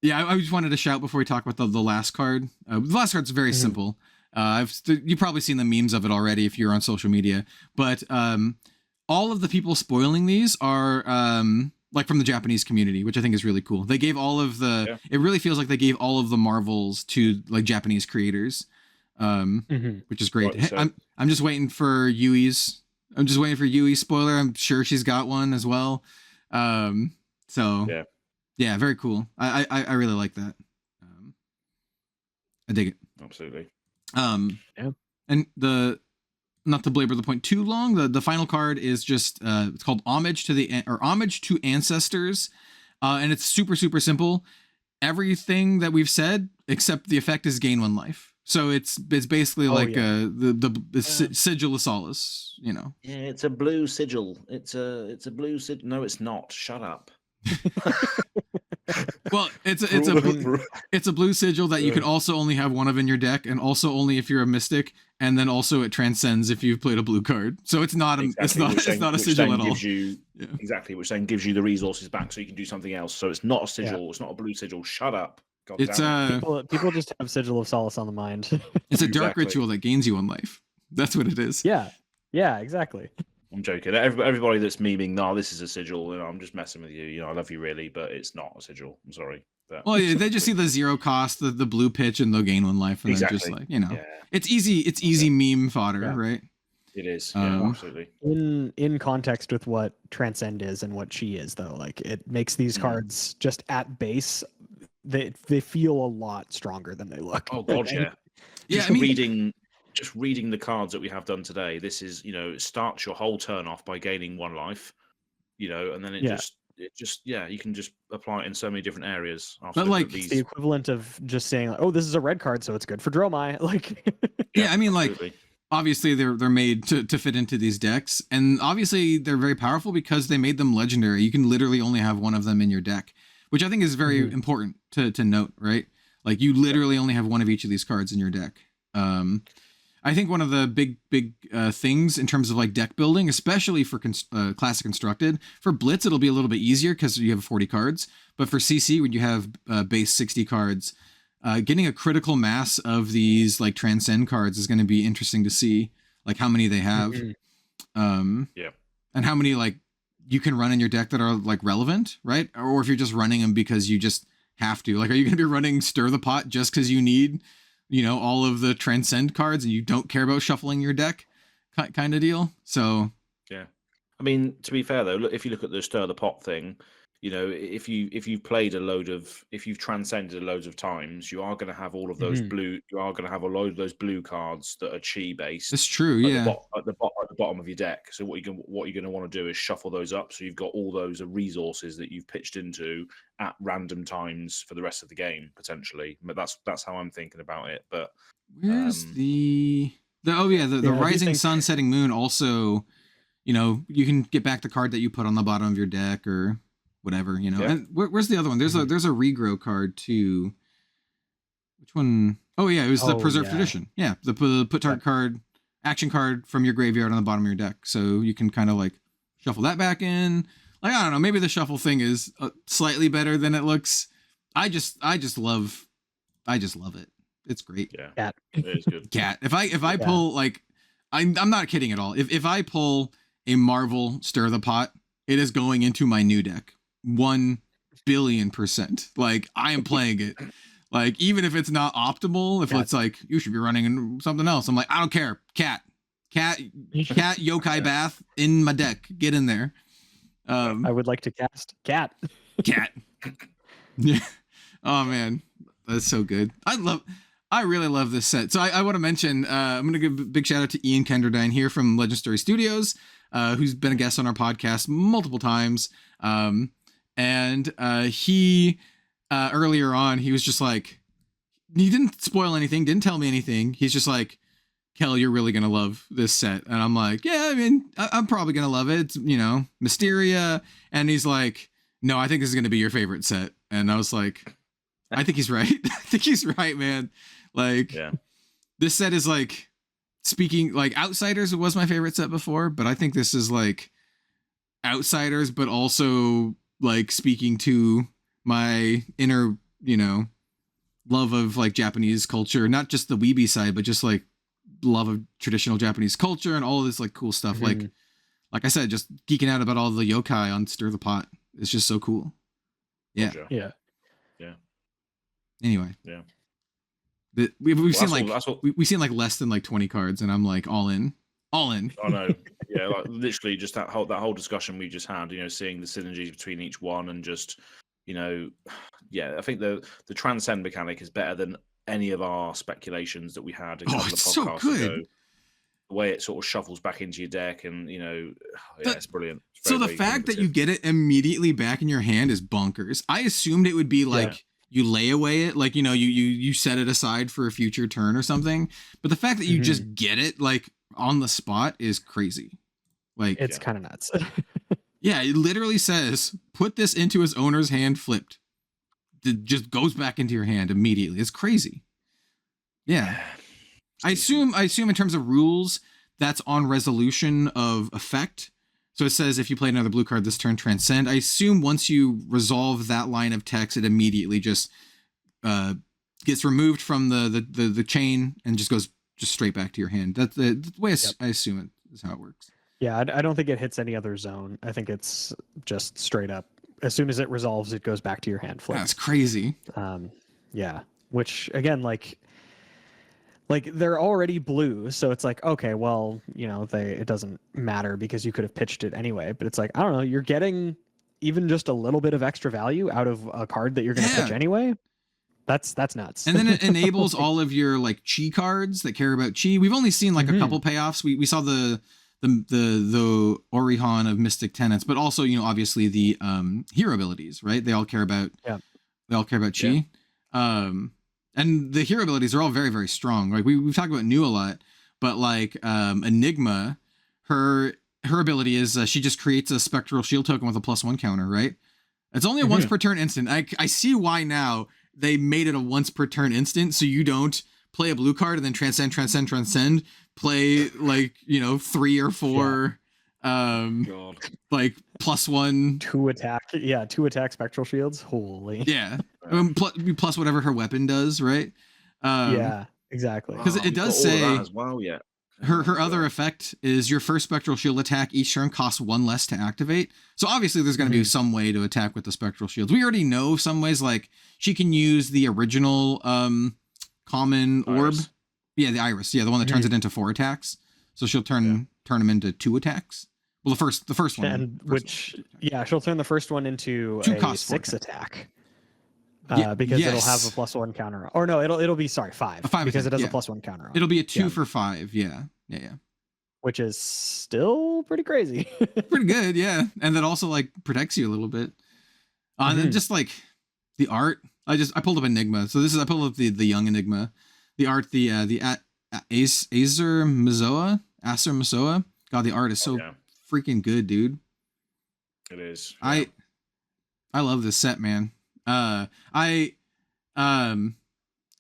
Yeah, I just wanted to shout before we talk about the last card. The last card's very simple. You've probably seen the memes of it already if you're on social media. But all of the people spoiling these are like from the Japanese community, which I think is really cool. They gave all of the. It really feels like they gave all of the Marvels to like Japanese creators, which is great. Right, so. I'm just waiting for Yui's. I'm just waiting for Yui's spoiler. I'm sure she's got one as well. Yeah, very cool. I really like that. I dig it. Absolutely. And not to belabor the point too long, the final card is just it's called Homage to Ancestors, and it's super simple. Everything that we've said except the effect is gain 1 life. So it's basically the sigil of solace, Yeah, it's a blue sigil. It's a blue sigil. No, it's not. Shut up. Well, it's a blue sigil that you can also only have one of in your deck, and also only if you're a mystic, and then also it transcends if you've played a blue card. So it's not a sigil at all. Exactly, which then gives you the resources back so you can do something else. So it's not a sigil. It's not a blue sigil. Shut up. God It's people just have Sigil of Solace on the mind. It's a dark ritual that gains you 1 life. That's what it is. Yeah, exactly. I'm joking. Everybody that's memeing, no, this is a sigil. I'm just messing with you. I love you really, but it's not a sigil. I'm sorry. But... Well, yeah, they just see the 0 cost, the blue pitch, and they'll gain 1 life, and exactly. then just like it's easy. It's easy meme fodder, right? It is, absolutely. In context with what Transcend is and what she is, though, like it makes these cards just at base. They feel a lot stronger than they look. Oh god, yeah. Just reading the cards that we have done today. This is, it starts your whole turn off by gaining 1 life, and then it just you can just apply it in so many different areas. But like it's the equivalent of just saying, like, oh, this is a red card, so it's good for Dromai. Like, I mean, like, obviously they're made to fit into these decks, and obviously they're very powerful because they made them legendary. You can literally only have 1 of them in your deck, which I think is very important to note, right? Like, you literally only have 1 of each of these cards in your deck. I think one of the big things in terms of like deck building, especially for Classic Constructed, for Blitz it'll be a little bit easier because you have 40 cards, but for CC when you have base 60 cards, getting a critical mass of these like Transcend cards is going to be interesting to see, like how many they have, and how many like you can run in your deck that are like relevant, right? Or if you're just running them because you just have to. Like, are you going to be running Stir the Pot just because you need, all of the Transcend cards and you don't care about shuffling your deck kind of deal? So yeah, I mean, to be fair though, look, if you look at the Stir the Pot thing, if you've transcended loads of times, you are going to have all of those blue. You are going to have a load of those blue cards that are chi based. It's true, at the bottom of your deck. So what you're going to want to do is shuffle those up, so you've got all those resources that you've pitched into at random times for the rest of the game potentially. But that's how I'm thinking about it. But where's the Rising Sun, Setting Moon also? You can get back the card that you put on the bottom of your deck or whatever, And where's the other one? There's a regrow card too. Which one? Oh yeah, it was the Preserved Tradition. Yeah, the put target card, action card from your graveyard on the bottom of your deck, so you can kind of like shuffle that back in. Like, I don't know, maybe the shuffle thing is slightly better than it looks. I just love it. It's great. Yeah, Cat. It is good. Cat. If I pull like, I'm not kidding at all. If I pull a Marvel Stir the Pot, it is going into my new deck. 1 billion%. Like, I am playing it. Like, even if it's not optimal, if it's like you should be running something else, I'm like, I don't care. Cat yokai bath in my deck. Get in there. I would like to cast Cat. Yeah. Oh man, that's so good. I really love this set. So I want to mention, I'm going to give a big shout out to Ian Kenderdine here from Legendary Studios, who's been a guest on our podcast multiple times. And he earlier on, he was just like, he didn't spoil anything, didn't tell me anything. He's just like, Kel, you're really going to love this set. And I'm like, yeah, I mean, I'm probably going to love it. It's, Mysteria. And he's like, no, I think this is going to be your favorite set. And I was like, I think he's right. I think he's right, man. Like, this set is like, speaking like Outsiders was my favorite set before, but I think this is like Outsiders, but also like speaking to my inner, love of like Japanese culture, not just the weeby side, but just like love of traditional Japanese culture and all of this like cool stuff. Like I said, just geeking out about all the yokai on Stir the Pot. It's just so cool. Yeah. Yeah. Anyway. Yeah. We've seen like less than like 20 cards, and I'm like all in. I know. Yeah, like literally just that whole discussion we just had, seeing the synergies between each one and just, I think the Transcend mechanic is better than any of our speculations that we had a couple of podcasts ago. The way it sort of shuffles back into your deck and, it's brilliant. It's so the fact that you get it immediately back in your hand is bonkers. I assumed it would be like you lay away it, like, you set it aside for a future turn or something. But the fact that you just get it like on the spot is crazy. Like, it's kind of nuts. Yeah, it literally says, put this into his owner's hand flipped. it just goes back into your hand immediately. It's crazy. Yeah. I assume in terms of rules, that's on resolution of effect. So it says if you play another blue card this turn, Transcend. I assume once you resolve that line of text, it immediately just gets removed from the chain and just goes just straight back to your hand. That's the way I assume it is how it works. Yeah, I don't think it hits any other zone. I think it's just straight up. As soon as it resolves, it goes back to your hand flip. That's crazy. Yeah, which again, like they're already blue, so it's like, okay, well, you know, it doesn't matter because you could have pitched it anyway. But it's like, I don't know, you're getting even just a little bit of extra value out of a card that you're going to pitch anyway. That's nuts. And then it enables all of your like chi cards that care about chi. We've only seen like a couple payoffs. We saw the Orihan of Mystic Tenets, but also, you know, obviously the hero abilities, right? They all care about chi. And the hero abilities are all very, very strong. Like we've talked about New a lot, but like Enigma, her ability is she just creates a spectral shield token with a +1 counter, right? It's only a once per turn instant. I see why now they made it a once per turn instant, so you don't play a blue card and then transcend, play like, you know, 3 or 4 like +1 2 attack spectral shields. Holy. Yeah. Plus whatever her weapon does, right? Yeah, exactly. Because it does say as well, yeah. Her other effect is your first spectral shield attack each turn costs 1 less to activate. So obviously there's going to be some way to attack with the spectral shields. We already know some ways, like she can use the original common orb. Yeah, the iris. Yeah, the one that turns it into 4 attacks. So she'll turn them into 2 attacks. Well, the first one. And she'll turn the first one into 2 a cost 6 attack. Yeah, because it'll have a +1 counter. Or no, it'll be 5. A 5 because attack, it has a +1 counter on. It'll be a 2 for 5. Yeah. Which is still pretty crazy. Pretty good, yeah. And that also like protects you a little bit. And then just like the art. I pulled up Enigma. So I pulled up the young Enigma. The art, the Acer Mizoa. God, the art is so freaking good, dude. It is. Yeah. I love this set, man. I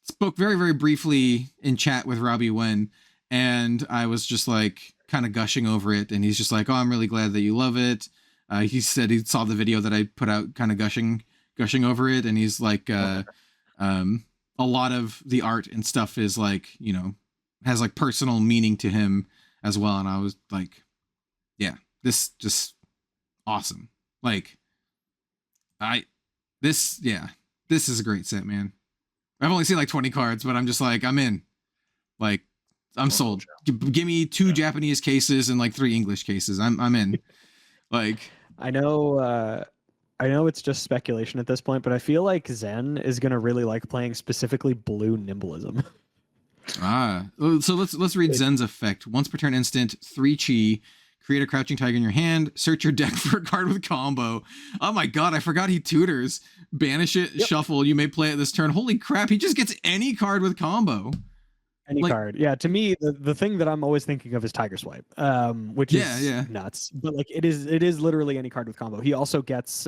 spoke very, very briefly in chat with Robbie Wen, and I was just like kind of gushing over it, and he's just like, "Oh, I'm really glad that you love it." He said he saw the video that I put out, kind of gushing over it, and he's like, a lot of the art and stuff is like, you know, has like personal meaning to him as well, and I was like, yeah, this just awesome. Like, this is a great set, man. I've only seen like 20 cards, but I'm just like, I'm in. Like, I'm sold. Give me 2 Japanese cases and like 3 English cases. I'm in. Like, I know it's just speculation at this point, but I feel like Zen is gonna really like playing specifically blue Nimblism. So let's read Zen's effect. Once per turn instant, 3 chi. Create a crouching tiger in your hand. Search your deck for a card with combo. Oh my god, I forgot he tutors. Banish it, shuffle. You may play it this turn. Holy crap, he just gets any card with combo. Any card. Yeah, to me, the thing that I'm always thinking of is Tiger Swipe, which is nuts. But like it is literally any card with combo. He also gets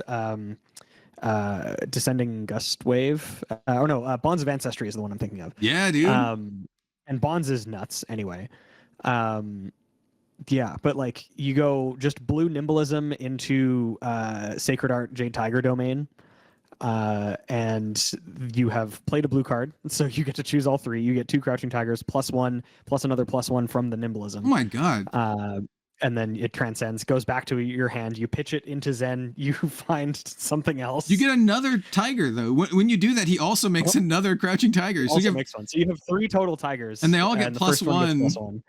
Descending Gust Wave. Bonds of Ancestry is the one I'm thinking of. Yeah, dude. And Bonds is nuts anyway. Yeah, but like you go just blue Nimblism into Sacred Art Jade Tiger domain, and you have played a blue card, so you get to choose all 3. You get 2 Crouching Tigers +1 plus another +1 from the Nimblism. Oh my god! And then it transcends, goes back to your hand. You pitch it into Zen. You find something else. You get another tiger though. When you do that, he also makes another Crouching Tiger. So makes one. So you have 3 total tigers, and they all get +1.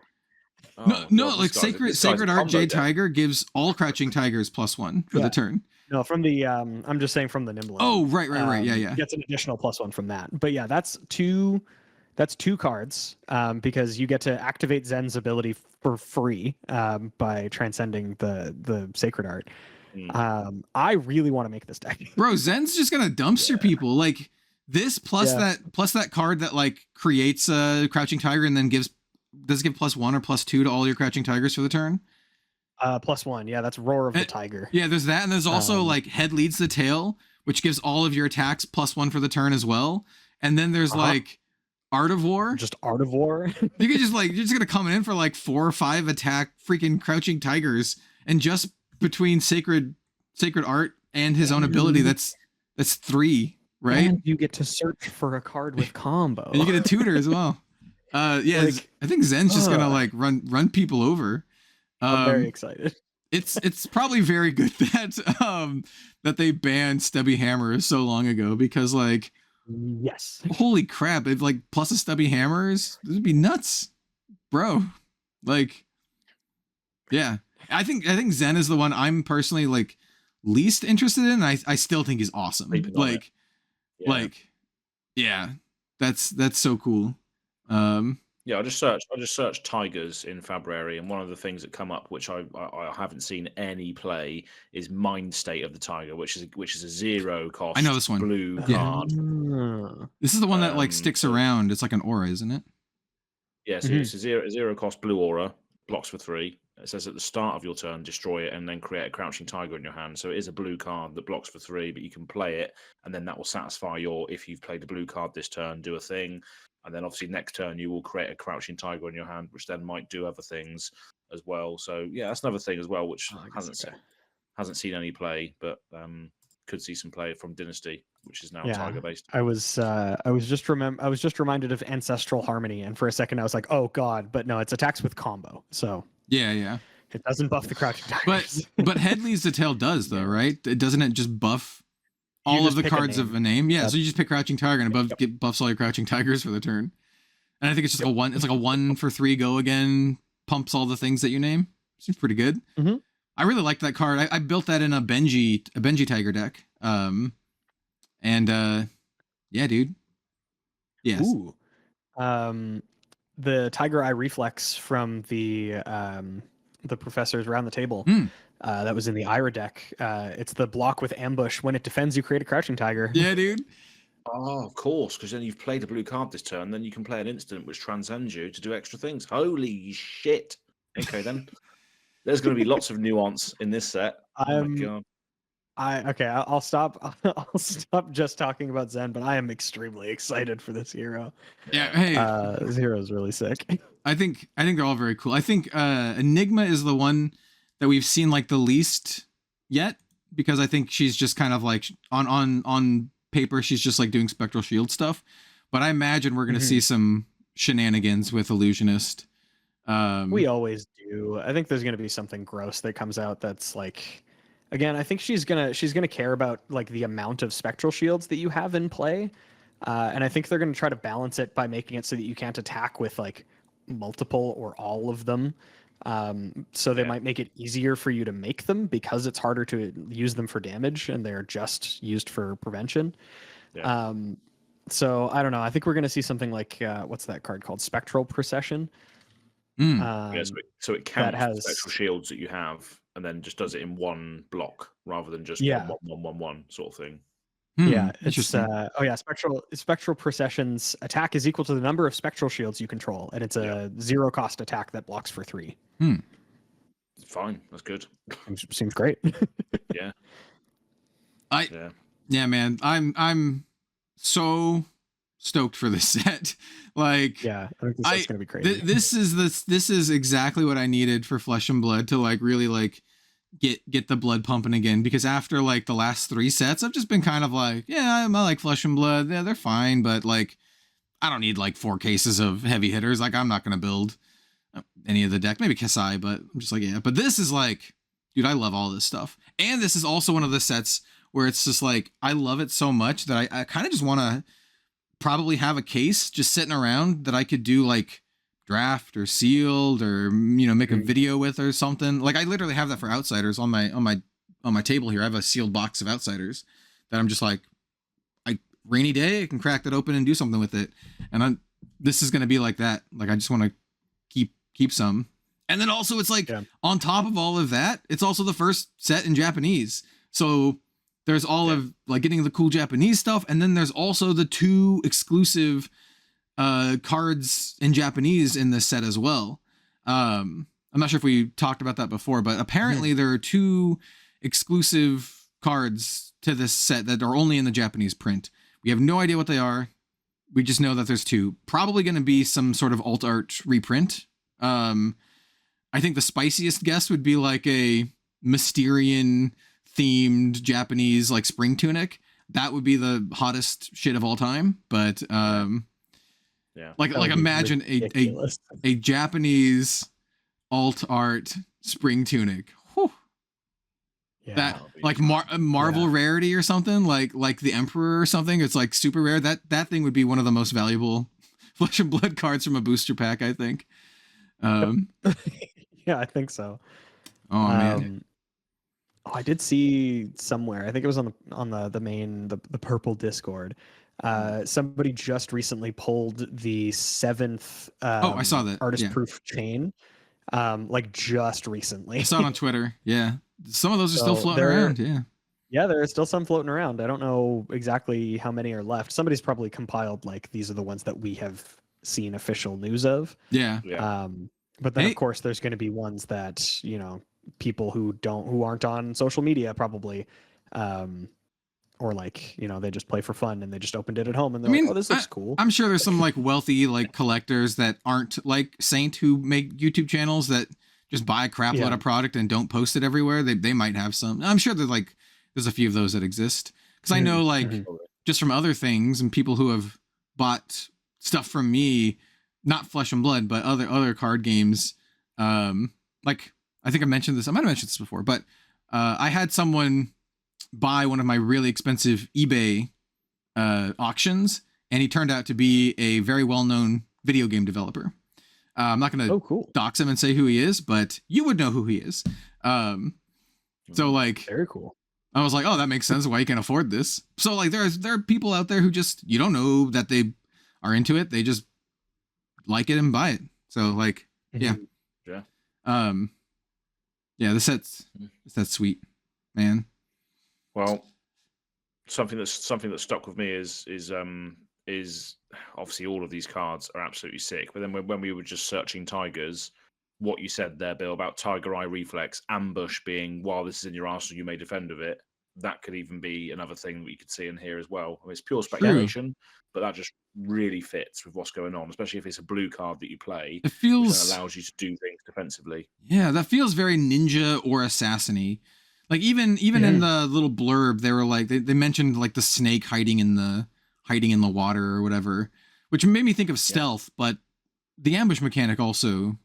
Like Sacred Art Jade Tiger gives all Crouching Tigers +1 for the turn. No, from the I'm just saying from the Nimblism. Oh, right. Yeah. Gets an additional +1 from that. But yeah, that's 2 cards, because you get to activate Zen's ability for free by transcending the Sacred Art. I really want to make this deck. Bro, Zen's just gonna dumpster people. Like this plus that card that like creates a Crouching Tiger and then give +1 or +2 to all your Crouching Tigers for the turn. +1, yeah, that's Roar of the Tiger. Yeah, there's that, and there's also like Head Leads the Tail which gives all of your attacks +1 for the turn as well. And then there's like Art of War. Just Art of War. You could just like, you're just gonna come in for like 4 or 5 attack freaking Crouching Tigers, and just between Sacred Art and his own ability, that's 3, right? And you get to search for a card with combo. And you get a tutor as well. Yeah, Like, I think Zen's just gonna like run people over. I'm very excited. It's probably very good that that they banned Stubby Hammers so long ago, because like, Yes. holy crap, if like plus a Stubby Hammers, this would be nuts, bro. Like, yeah, I think Zen is the one I'm personally like least interested in. I still think he's awesome. Like, yeah, that's so cool. Yeah, I just searched tigers in February, and one of the things that come up, which I haven't seen any play, is Mind State of the Tiger, which is a 0 cost. I know this one. Blue Yeah. card. This is the one that like sticks around. It's like an aura, isn't it? Yeah, so it's a 0 cost blue aura, blocks for 3. It says at the start of your turn, destroy it, and then create a Crouching Tiger in your hand. So it is a blue card that blocks for 3, but you can play it, and then that will satisfy your, if you've played a blue card this turn, do a thing. And then obviously next turn you will create a Crouching Tiger in your hand, which then might do other things as well. So yeah, that's another thing as well, which hasn't seen any play, but could see some play from Dynasty, which is now Tiger based. I was just reminded of Ancestral Harmony, and for a second I was like, oh god, but no, it's attacks with combo. So yeah. It doesn't buff the Crouching Tigers. But Headley's the Tail does though, right? Doesn't it just buff all of the cards of a name? Yeah, so you just pick Crouching Tiger and get buffs all your Crouching Tigers for the turn. And I think it's just it's like a 1 for 3 go again, pumps all the things that you name. Seems pretty good. Mm-hmm. I really like that card. I built that in a Benji Tiger deck. Yeah, dude. Yes. Ooh. The Tiger Eye Reflex from the professors around the table. That was in the Ira deck. It's the block with ambush. When it defends, you create a Crouching Tiger. Yeah, dude. Oh, of course, because then you've played a blue card this turn, then you can play an instant which transcends you to do extra things. Holy shit. Okay, then. There's going to be lots of nuance in this set. Oh my god. I'll stop. I'll stop just talking about Zen, but I am extremely excited for this hero. Yeah, hey. This hero is really sick. I think they're all very cool. I think Enigma is the one that we've seen like the least yet, because I think she's just kind of like on paper she's just like doing Spectral Shield stuff, but I imagine we're going to see some shenanigans with Illusionist. We always do. I think there's going to be something gross that comes out that's like, again, I think she's gonna care about like the amount of Spectral Shields that you have in play, and I think they're going to try to balance it by making it so that you can't attack with like multiple or all of them. So they might make it easier for you to make them because it's harder to use them for damage and they're just used for prevention. Yeah. So I don't know. I think we're going to see something like what's that card called? Spectral Procession. So it counts the Spectral Shields that you have, and then just does it in one block rather than just 1/1/1/1 sort of thing. Yeah, it's Spectral Procession's attack is equal to the number of Spectral Shields you control, and it's a 0 cost attack that blocks for 3. Fine, that's good. Seems great. Yeah. Yeah, man. I'm so stoked for this set. Like, yeah, I think this set's gonna be crazy. This is exactly what I needed for Flesh and Blood to like really like get the blood pumping again, because after like the last 3 sets I've just been kind of like, yeah, I like Flesh and Blood, yeah, they're fine, but like I don't need like 4 cases of heavy hitters. Like I'm not gonna build any of the deck, maybe Kasai, but I'm just like, yeah. But this is like, dude, I love all this stuff, and this is also one of the sets where it's just like I love it so much that I kind of just want to probably have a case just sitting around that I could do like draft or sealed or make a video with or something. Like I literally have that for Outsiders on my table here. I have a sealed box of Outsiders that I'm just like, rainy day I can crack that open and do something with it. And this is gonna be like that. Like I just want to keep some. And then also it's like on top of all of that, it's also the first set in Japanese. So there's all of like getting the cool Japanese stuff, and then there's also the 2 exclusive cards in Japanese in this set as well. I'm not sure if we talked about that before, but apparently there are 2 exclusive cards to this set that are only in the Japanese print. We have no idea what they are. We just know that there's 2. Probably going to be some sort of alt art reprint. I think the spiciest guess would be like a Mysterian themed Japanese like spring tunic. That would be the hottest shit of all time. But like imagine a Japanese alt art spring tunic. Whew. Yeah. That like Marvel rarity or something, like the Emperor or something. It's like super rare. That thing would be one of the most valuable Flesh and Blood cards from a booster pack, I think. Yeah, I think so. Oh man. I did see somewhere. I think it was on the main the purple Discord. Somebody just recently pulled the 7th. I saw that. Artist proof chain. Like just recently. I saw it on Twitter. Yeah, some of those are still floating around. Yeah, there are still some floating around. I don't know exactly how many are left. Somebody's probably compiled like these are the ones that we have seen official news of. Yeah. But then of course there's going to be ones that people who aren't on social media probably, or like they just play for fun and they just opened it at home and they're like, oh, this looks cool. I'm sure there's some like wealthy like collectors that aren't like Saint who make YouTube channels that just buy a crap load of product and don't post it everywhere. They might have some. I'm sure there's a few of those that exist, because I know like just from other things and people who have bought stuff from me, not Flesh and Blood, but other card games. Like I think I mentioned this. I might have mentioned this before, but I had someone buy one of my really expensive eBay auctions, and he turned out to be a very well-known video game developer. I'm not going to dox him and say who he is, but you would know who he is. So like, very cool. I was like, oh, that makes sense why you can afford this. So like, there are people out there who just, you don't know that they are into it. They just like it and buy it. So like, yeah. The set's sweet, man. Well, something that stuck with me is obviously all of these cards are absolutely sick. But then when we were just searching Tigers, what you said there, Bill, about Tiger Eye Reflex, Ambush being, while this is in your arsenal, you may defend of it. That could even be another thing that you could see in here as well. I mean, it's pure speculation, but that just really fits with what's going on, especially if it's a blue card that you play. It feels which allows you to do things defensively. Yeah, that feels very ninja or assassin-y. Like even in the little blurb, they were like they mentioned like the snake hiding in the water or whatever, which made me think of stealth, but the ambush mechanic also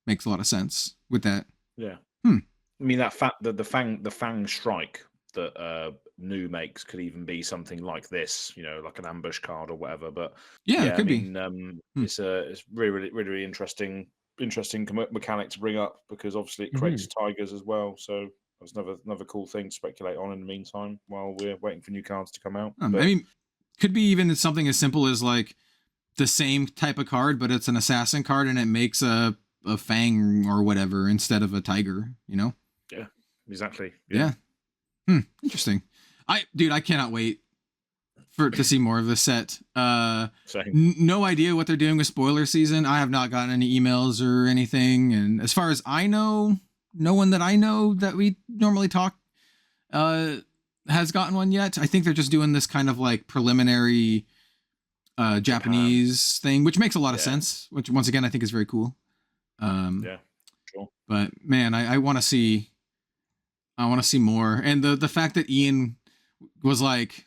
makes a lot of sense with that. Yeah. I mean the fang strike that New makes could even be something like this, like an ambush card or whatever. But it could be. It's really interesting mechanic to bring up, because obviously it creates tigers as well. So that's another cool thing to speculate on in the meantime while we're waiting for new cards to come out. I mean, could be even something as simple as like the same type of card, but it's an assassin card and it makes a fang or whatever instead of a tiger. Yeah, exactly. Yeah. Interesting. I cannot wait to see more of this set. No idea what they're doing with spoiler season. I have not gotten any emails or anything, and as far as I know, no one that I know that we normally talk has gotten one yet. I think they're just doing this kind of like preliminary Japanese thing, which makes a lot of sense, which once again I think is very cool. Sure. But man, I want to see more. And the fact that Ian was like,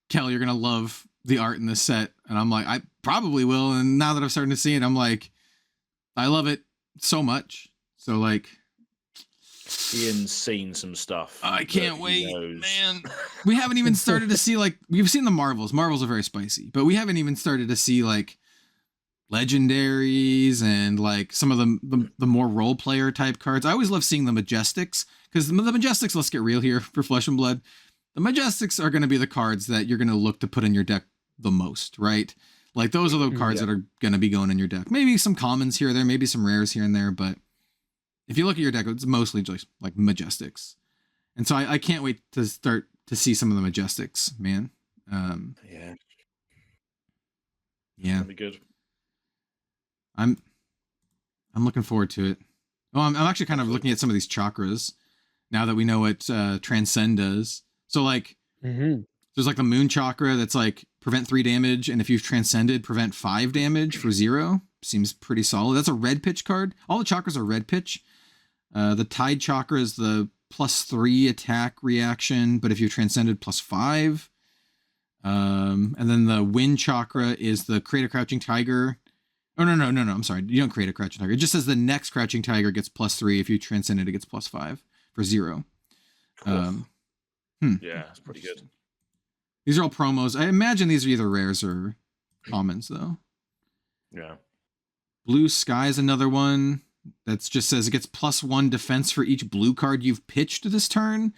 Kel, you're gonna love the art in this set, and I'm like, I probably will. And now that I'm starting to see it, I'm like, I love it so much. So like, Ian's seen some stuff. I can't wait, man. We haven't even started to see, like, we've seen the Marvels. Marvels are very spicy, but we haven't even started to see like legendaries and like some of the more role player type cards. I always love seeing the Majestics, because the Majestics, let's get real here for Flesh and Blood, the Majestics are going to be the cards that you're going to look to put in your deck the most, right? Like those are the cards that are going to be going in your deck. Maybe some commons here or there, maybe some rares here and there, but if you look at your deck, it's mostly just like Majestics. And so I can't wait to start to see some of the Majestics, man. Yeah. That'd be good. I'm looking forward to it. Well, I'm actually kind of looking at some of these chakras now that we know what Transcend does. So like there's like the Moon Chakra that's like prevent 3 damage, and if you've transcended, prevent 5 damage for 0. Seems pretty solid. That's a red pitch card. All the chakras are red pitch. The Tide Chakra is the +3 attack reaction, but if you've transcended, +5. And then the Wind Chakra is the create a Crouching Tiger. Oh, no. I'm sorry. You don't create a Crouching Tiger. It just says the next Crouching Tiger gets +3. If you transcend it, it gets +5 for 0. Cool. Yeah, it's pretty good. These are all promos. I imagine these are either rares or commons, though. Yeah. Blue Sky is another one that just says it gets +1 defense for each blue card you've pitched this turn.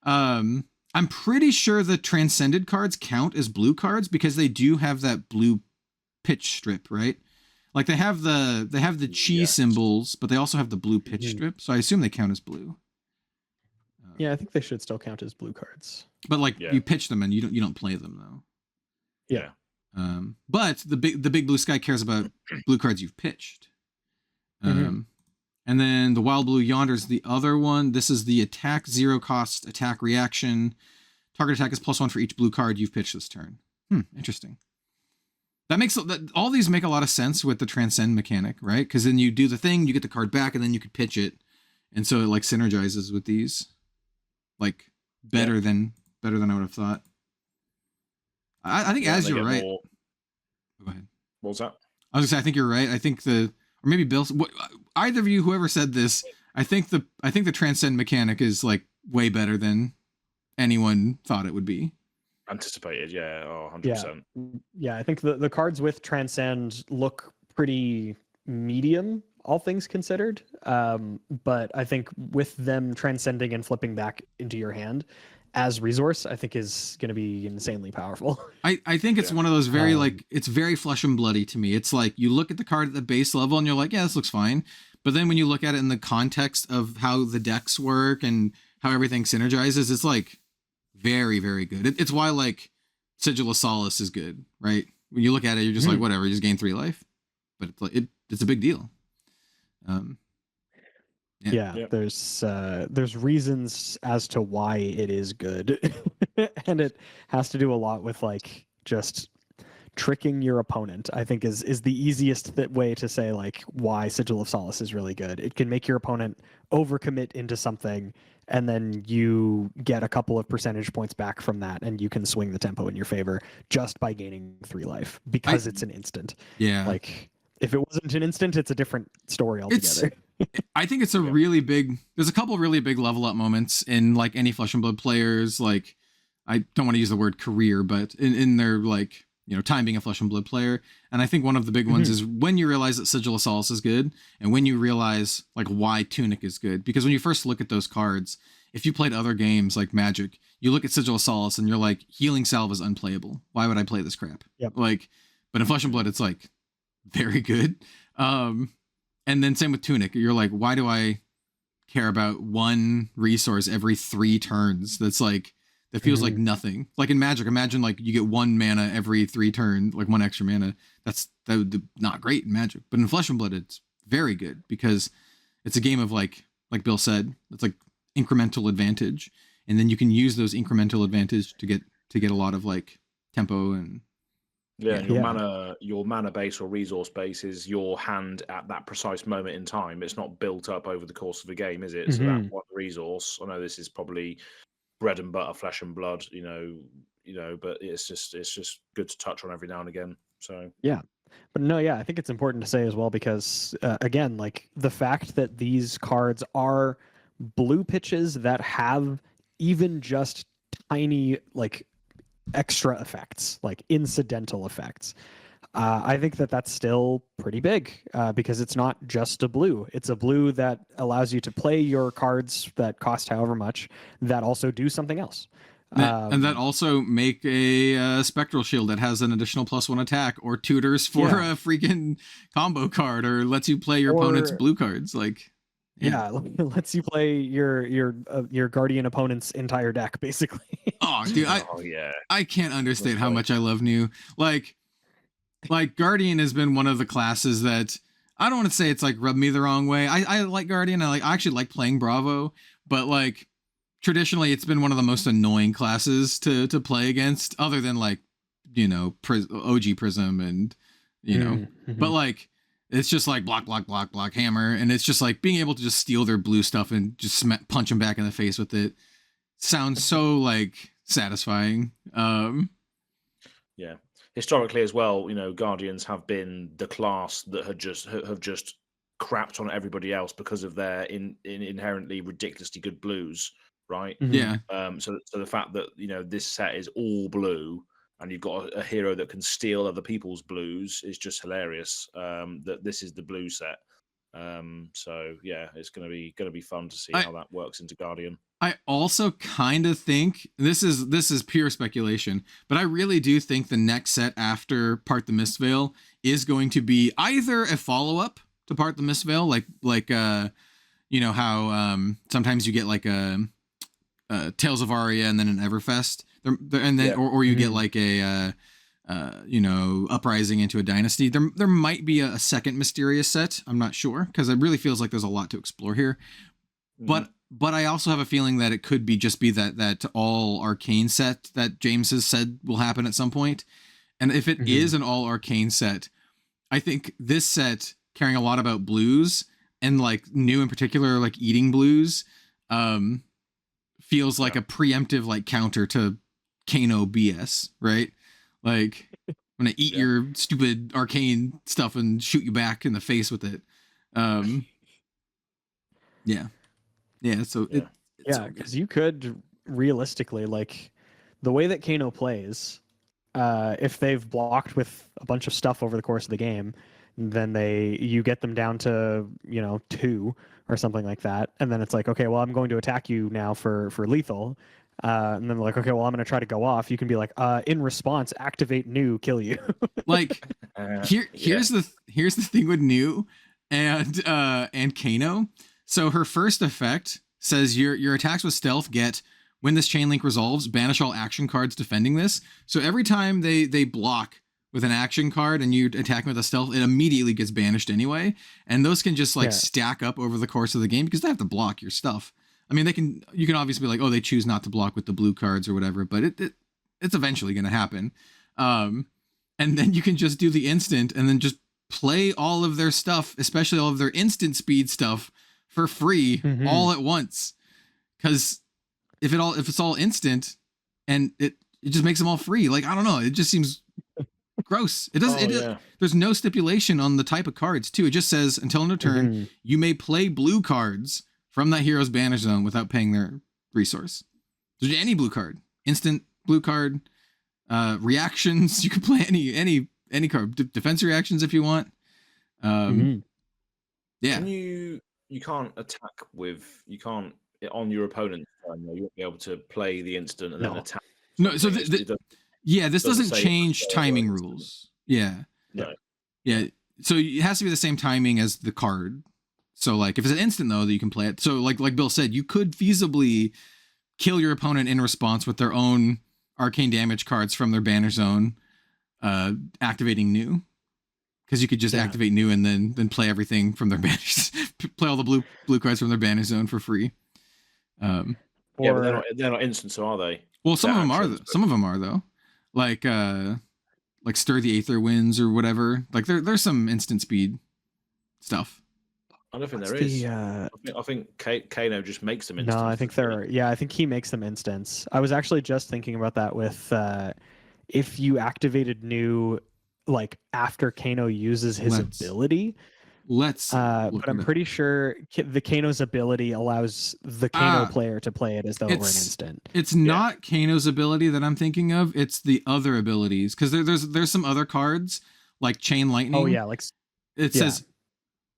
I'm pretty sure the Transcended cards count as blue cards because they do have that blue pitch strip, right? Like they have the chi symbols, but they also have the blue pitch strip. So I assume they count as blue. Yeah, I think they should still count as blue cards. But like you pitch them and you don't play them though. Yeah. But the big blue sky cares about blue cards you've pitched. And then the wild blue yonder is the other one. This is the attack 0 cost attack reaction. Target attack is +1 for each blue card you've pitched this turn. Interesting. That makes all these make a lot of sense with the Transcend mechanic, right? Because then you do the thing, you get the card back, and then you could pitch it, and so it like synergizes with these, like better than I would have thought. I think as you're right. Go ahead. What was that? I was gonna say I think you're right. I think or maybe Bill. Either of you, whoever said this, I think the Transcend mechanic is like way better than anyone thought it would be. Anticipated, yeah, 100%. Yeah, I think the cards with Transcend look pretty medium, all things considered. But I think with them transcending and flipping back into your hand as resource, I think is going to be insanely powerful. I think it's one of those very it's very flesh and bloody to me. It's like you look at the card at the base level and you're like, yeah, this looks fine. But then when you look at it in the context of how the decks work and how everything synergizes, it's like very, very good. It's why like Sigil of Solace is good, right? When you look at it, you're just like, whatever, you just gain 3 life. But it's a big deal. There's reasons as to why it is good. And it has to do a lot with like just tricking your opponent, I think is the easiest way to say like why Sigil of Solace is really good. It can make your opponent overcommit into something, and then you get a couple of percentage points back from that, and you can swing the tempo in your favor just by gaining 3 life because it's an instant. Yeah. Like if it wasn't an instant, it's a different story altogether. I think it's a really big, there's a couple of really big level up moments in like any Flesh and Blood players. Like I don't want to use the word career, but in their like, time being a Flesh and Blood player. And I think one of the big ones is when you realize that Sigil of Solace is good, and when you realize like why Tunic is good. Because when you first look at those cards, if you played other games like Magic, you look at Sigil of Solace and you're like, Healing Salve is unplayable. Why would I play this crap? Yep. Like, but in Flesh and Blood, it's like very good. And then same with Tunic. You're like, why do I care about one resource every 3 turns? That's like, that feels like nothing. Like in Magic, imagine like you get 1 mana every 3 turns, like 1 extra mana. That would be not great in Magic. But in Flesh and Blood, it's very good because it's a game of like Bill said, it's like incremental advantage. And then you can use those incremental advantage to get a lot of like tempo and your mana base or resource base is your hand at that precise moment in time. It's not built up over the course of a game, is it? So that one resource. I know this is probably bread and butter, Flesh and Blood, but it's just good to touch on every now and again. So but I think it's important to say as well because again, like the fact that these cards are blue pitches that have even just tiny like extra effects, like incidental effects. I think that's still pretty big because it's not just a blue. It's a blue that allows you to play your cards that cost however much that also do something else. And that also make a Spectral Shield that has an additional +1 attack or tutors for a freaking combo card or lets you play your opponent's blue cards. Like, lets you play your Guardian opponent's entire deck, basically. Oh, dude, I can't understate how much I love New. Like Guardian has been one of the classes that I don't want to say it's like rubbed me the wrong way. I like Guardian. I actually like playing Bravo, but like traditionally it's been one of the most annoying classes to play against, other than like, you know, OG Prism and, you know, but like it's just like block, block, block, block, hammer, and it's just like being able to just steal their blue stuff and just punch them back in the face with it sounds so like satisfying. Yeah. Historically as well, you know, Guardians have been the class that have just crapped on everybody else because of their inherently ridiculously good blues, right? Yeah. So the fact that, you know, this set is all blue and you've got a hero that can steal other people's blues is just hilarious. That this is the blue set. So yeah, it's gonna be fun to see how that works into Guardian. I also kind of think this is pure speculation, but I really do think the next set after Part the Mistveil is going to be either a follow-up to Part the Mistveil, like you know how sometimes you get like a Tales of Aria and then an Everfest, and then or you get like a you know, Uprising into a Dynasty. There might be a second mysterious set. I'm not sure, because it really feels like there's a lot to explore here. But I also have a feeling that it could be that all arcane set that James has said will happen at some point. And if it is an all arcane set, I think this set, caring a lot about blues and like new in particular, like eating blues, feels like a preemptive like counter to Kano BS, right? Like I'm gonna eat your stupid arcane stuff and shoot you back in the face with it. So because you could realistically, like the way that Kano plays, if they've blocked with a bunch of stuff over the course of the game, then you get them down to, you know, 2 or something like that, and then it's like, okay, well, I'm going to attack you now for lethal, and then they're like, okay, well, I'm going to try to go off. You can be like, in response, activate new, kill you. Like here's the thing with new and Kano. So her first effect says your attacks with stealth get, when this chain link resolves, banish all action cards defending this. So every time they block with an action card and you attack with a stealth, it immediately gets banished anyway. And those can just like stack up over the course of the game because they have to block your stuff. I mean, you can obviously be like, oh, they choose not to block with the blue cards or whatever, but it's eventually going to happen. And then you can just do the instant and then just play all of their stuff, especially all of their instant speed stuff, for free all at once. Because if it's all instant and it just makes them all free, like, I don't know, it just seems gross. It doesn't there's no stipulation on the type of cards too. It just says until end of turn you may play blue cards from that hero's banish zone without paying their resource. So any blue card, instant blue card, reactions, you can play any card, defense reactions if you want. Yeah. You can't attack you can't on your opponent's turn, you won't be able to play the instant and then attack. No, so this doesn't change timing rules. Yeah. No. Yeah. So it has to be the same timing as the card. So like if it's an instant though, that you can play it. So like Bill said, you could feasibly kill your opponent in response with their own arcane damage cards from their banner zone, activating new. Because you could just activate new and then play everything from their banners, play all the blue cards from their banner zone for free. But they're not instant, so are they? Well, some of them are. Some of them are though, like Stir the Aether Winds or whatever. Like there's some instant speed stuff. I don't think there is. I think Kano just makes them instant. No, I think there are. Yeah, I think he makes them instants. I was actually just thinking about that with if you activated new, like after Kano uses his ability. But I'm pretty sure the Kano's ability allows the Kano player to play it as though it were an instant. It's not Kano's ability that I'm thinking of. It's the other abilities, because there's some other cards like Chain Lightning. Oh yeah, like it says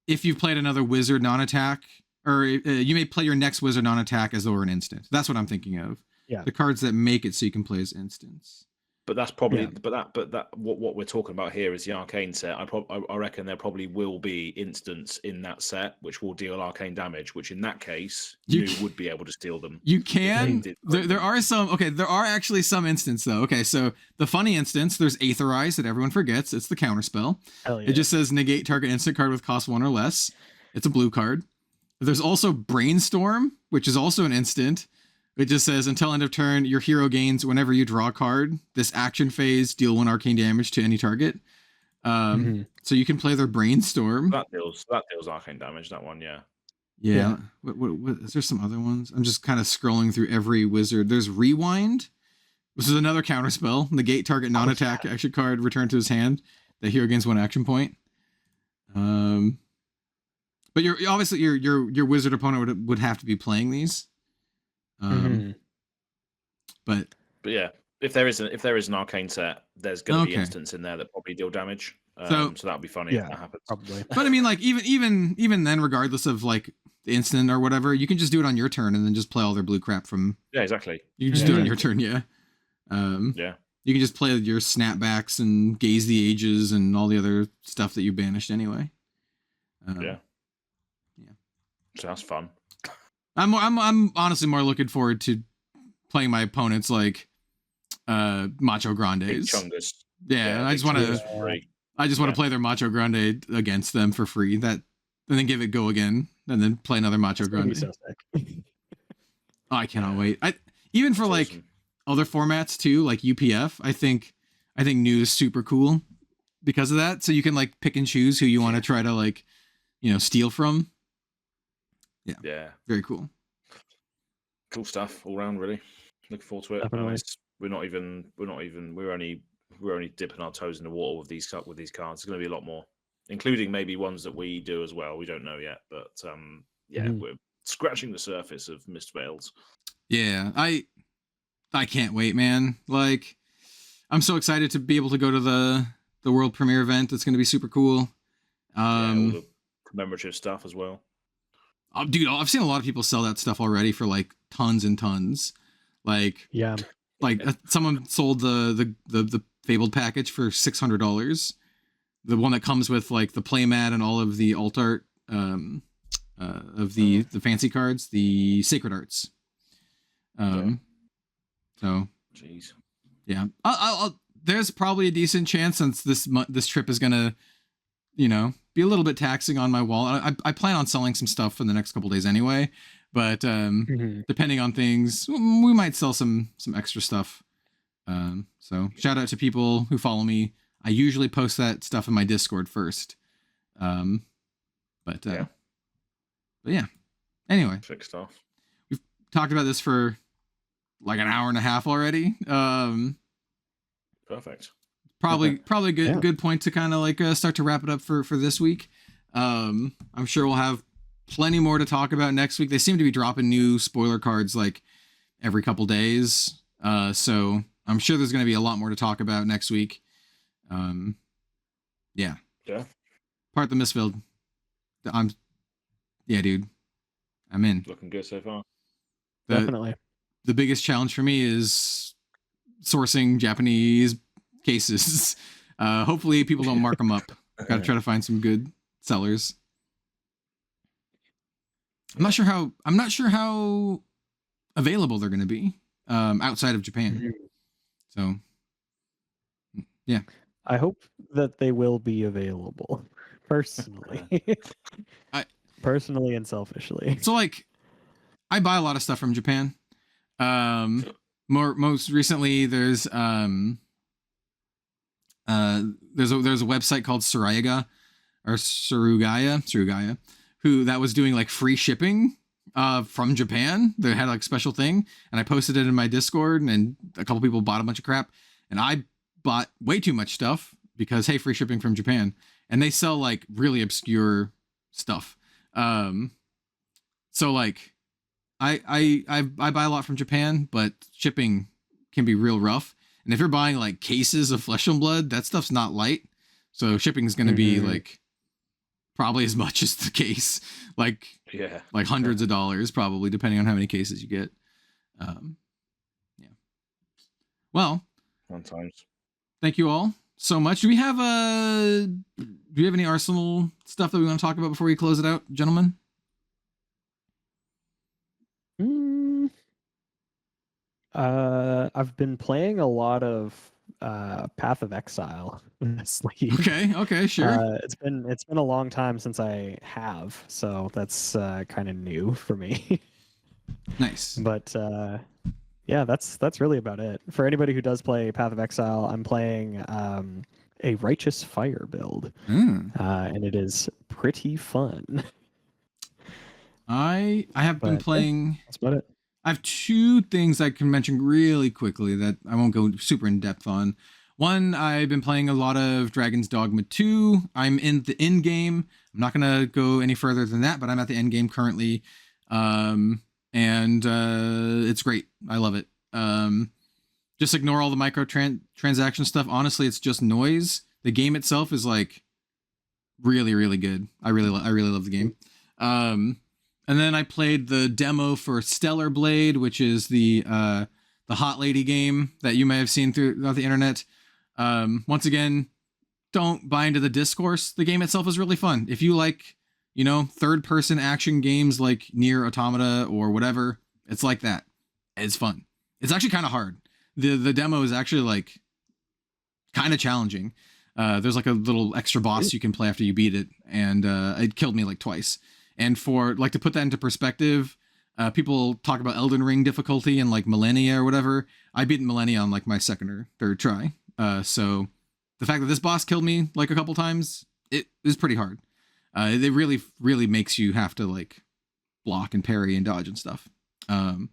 if you've played another wizard non-attack, or you may play your next wizard non-attack as though it were an instant. That's what I'm thinking of. Yeah, the cards that make it so you can play as instants. But that's probably, Yeah. but that what we're talking about here is the arcane set. I reckon there probably will be instants in that set which will deal arcane damage, which in that case you would be able to steal them. You can. There are some. Okay, there are actually some instances though. Okay, so the funny instance, there's Aetherize that everyone forgets. It's the counter spell. Hell yeah. It just says negate target instant card with cost 1 or less. It's a blue card. There's also Brainstorm, which is also an instant. It just says until end of turn, your hero gains whenever you draw a card. This action phase, deal 1 arcane damage to any target. So you can play their Brainstorm. That deals arcane damage. That one, yeah. Yeah. What is there some other ones? I'm just kind of scrolling through every wizard. There's Rewind. This is another counter spell. Negate target non-attack action card returned to his hand. The hero gains 1 action point. But you're obviously your wizard opponent would have to be playing these. But yeah, if there is an arcane set, there's going to be instants in there that probably deal damage. So that'll be funny if that happens. Probably. But I mean, like even then, regardless of like the instant or whatever, you can just do it on your turn and then just play all their blue crap from. Yeah, exactly. You can just do it on your turn. Yeah. Yeah. You can just play your snapbacks and gaze the ages and all the other stuff that you banished anyway. Yeah. So that's fun. I'm honestly more looking forward to playing my opponents like Macho Grandes. Chungus. Yeah, I just want to play their Macho Grande against them for free. And then give it go again, and then play another Macho Grande. So sick. Oh, I cannot wait. Even for like awesome. Other formats too, like UPF. I think new is super cool because of that. So you can like pick and choose who you want to try to like, steal from. Yeah. Very cool. Cool stuff all around, really. Looking forward to it. We're only dipping our toes in the water with these cards. There's going to be a lot more, including maybe ones that we do as well. We don't know yet, but we're scratching the surface of Mist Veils. Yeah, I can't wait, man. Like, I'm so excited to be able to go to the world premiere event. It's going to be super cool. All the commemorative stuff as well. Dude, I've seen a lot of people sell that stuff already for like tons and tons. Like, someone sold the Fabled package for $600. The one that comes with like the playmat and all of the alt art of the fancy cards, the sacred arts. So, jeez, yeah, I'll there's probably a decent chance, since this trip is gonna, be a little bit taxing on my wallet. I plan on selling some stuff for the next couple days anyway, but depending on things, we might sell some extra stuff. So shout out to people who follow me. I usually post that stuff in my Discord first. But yeah. Anyway, sick stuff. We've talked about this for like an hour and a half already. Perfect. Probably a good point to kind of like start to wrap it up for this week. I'm sure we'll have plenty more to talk about next week. They seem to be dropping new spoiler cards like every couple days. So I'm sure there's going to be a lot more to talk about next week. Yeah. Part the Mistfield. Dude. I'm in. Looking good so far. Definitely. The biggest challenge for me is sourcing Japanese cases. Hopefully people don't mark them up. Got to try to find some good sellers. I'm not sure how available they're going to be outside of Japan. So, yeah. I hope that they will be available personally. Personally and selfishly. So like, I buy a lot of stuff from Japan. Most recently there's a website called Surugaya, who that was doing like free shipping from Japan. They had like special thing, and I posted it in my Discord, and a couple people bought a bunch of crap, and I bought way too much stuff because, hey, free shipping from Japan. And they sell like really obscure stuff. So like I buy a lot from Japan, but shipping can be real rough. And if you're buying like cases of Flesh and Blood, that stuff's not light. So shipping is going to be like probably as much as the case, like hundreds of dollars, probably, depending on how many cases you get. Yeah. Well, Fun times. Thank you all so much. Do we have any Arsenal stuff that we want to talk about before we close it out, gentlemen? I've been playing a lot of Path of Exile this week. Okay, sure. It's been a long time since I have, so that's kind of new for me. Nice. But yeah, that's really about it. For anybody who does play Path of Exile, I'm playing a Righteous Fire build, and it is pretty fun. I have been playing. Yeah, that's about it. I have two things I can mention really quickly that I won't go super in depth on. One, I've been playing a lot of Dragon's Dogma 2. I'm in the end game. I'm not gonna go any further than that, but I'm at the end game currently, and it's great. I love it. Just ignore all the microtransaction stuff. Honestly, it's just noise. The game itself is like really, really good. I really love the game. And then I played the demo for Stellar Blade, which is the hot lady game that you may have seen throughout the internet. Once again, don't buy into the discourse. The game itself is really fun. If you like, third-person action games like Nier Automata or whatever, it's like that. It's fun. It's actually kind of hard. The demo is actually like kind of challenging. There's like a little extra boss you can play after you beat it, and it killed me like twice. And for like to put that into perspective, people talk about Elden Ring difficulty and like Millennia or whatever. I beat Millennia on like my second or third try. So the fact that this boss killed me like a couple times, it is pretty hard. It really, really makes you have to like block and parry and dodge and stuff. And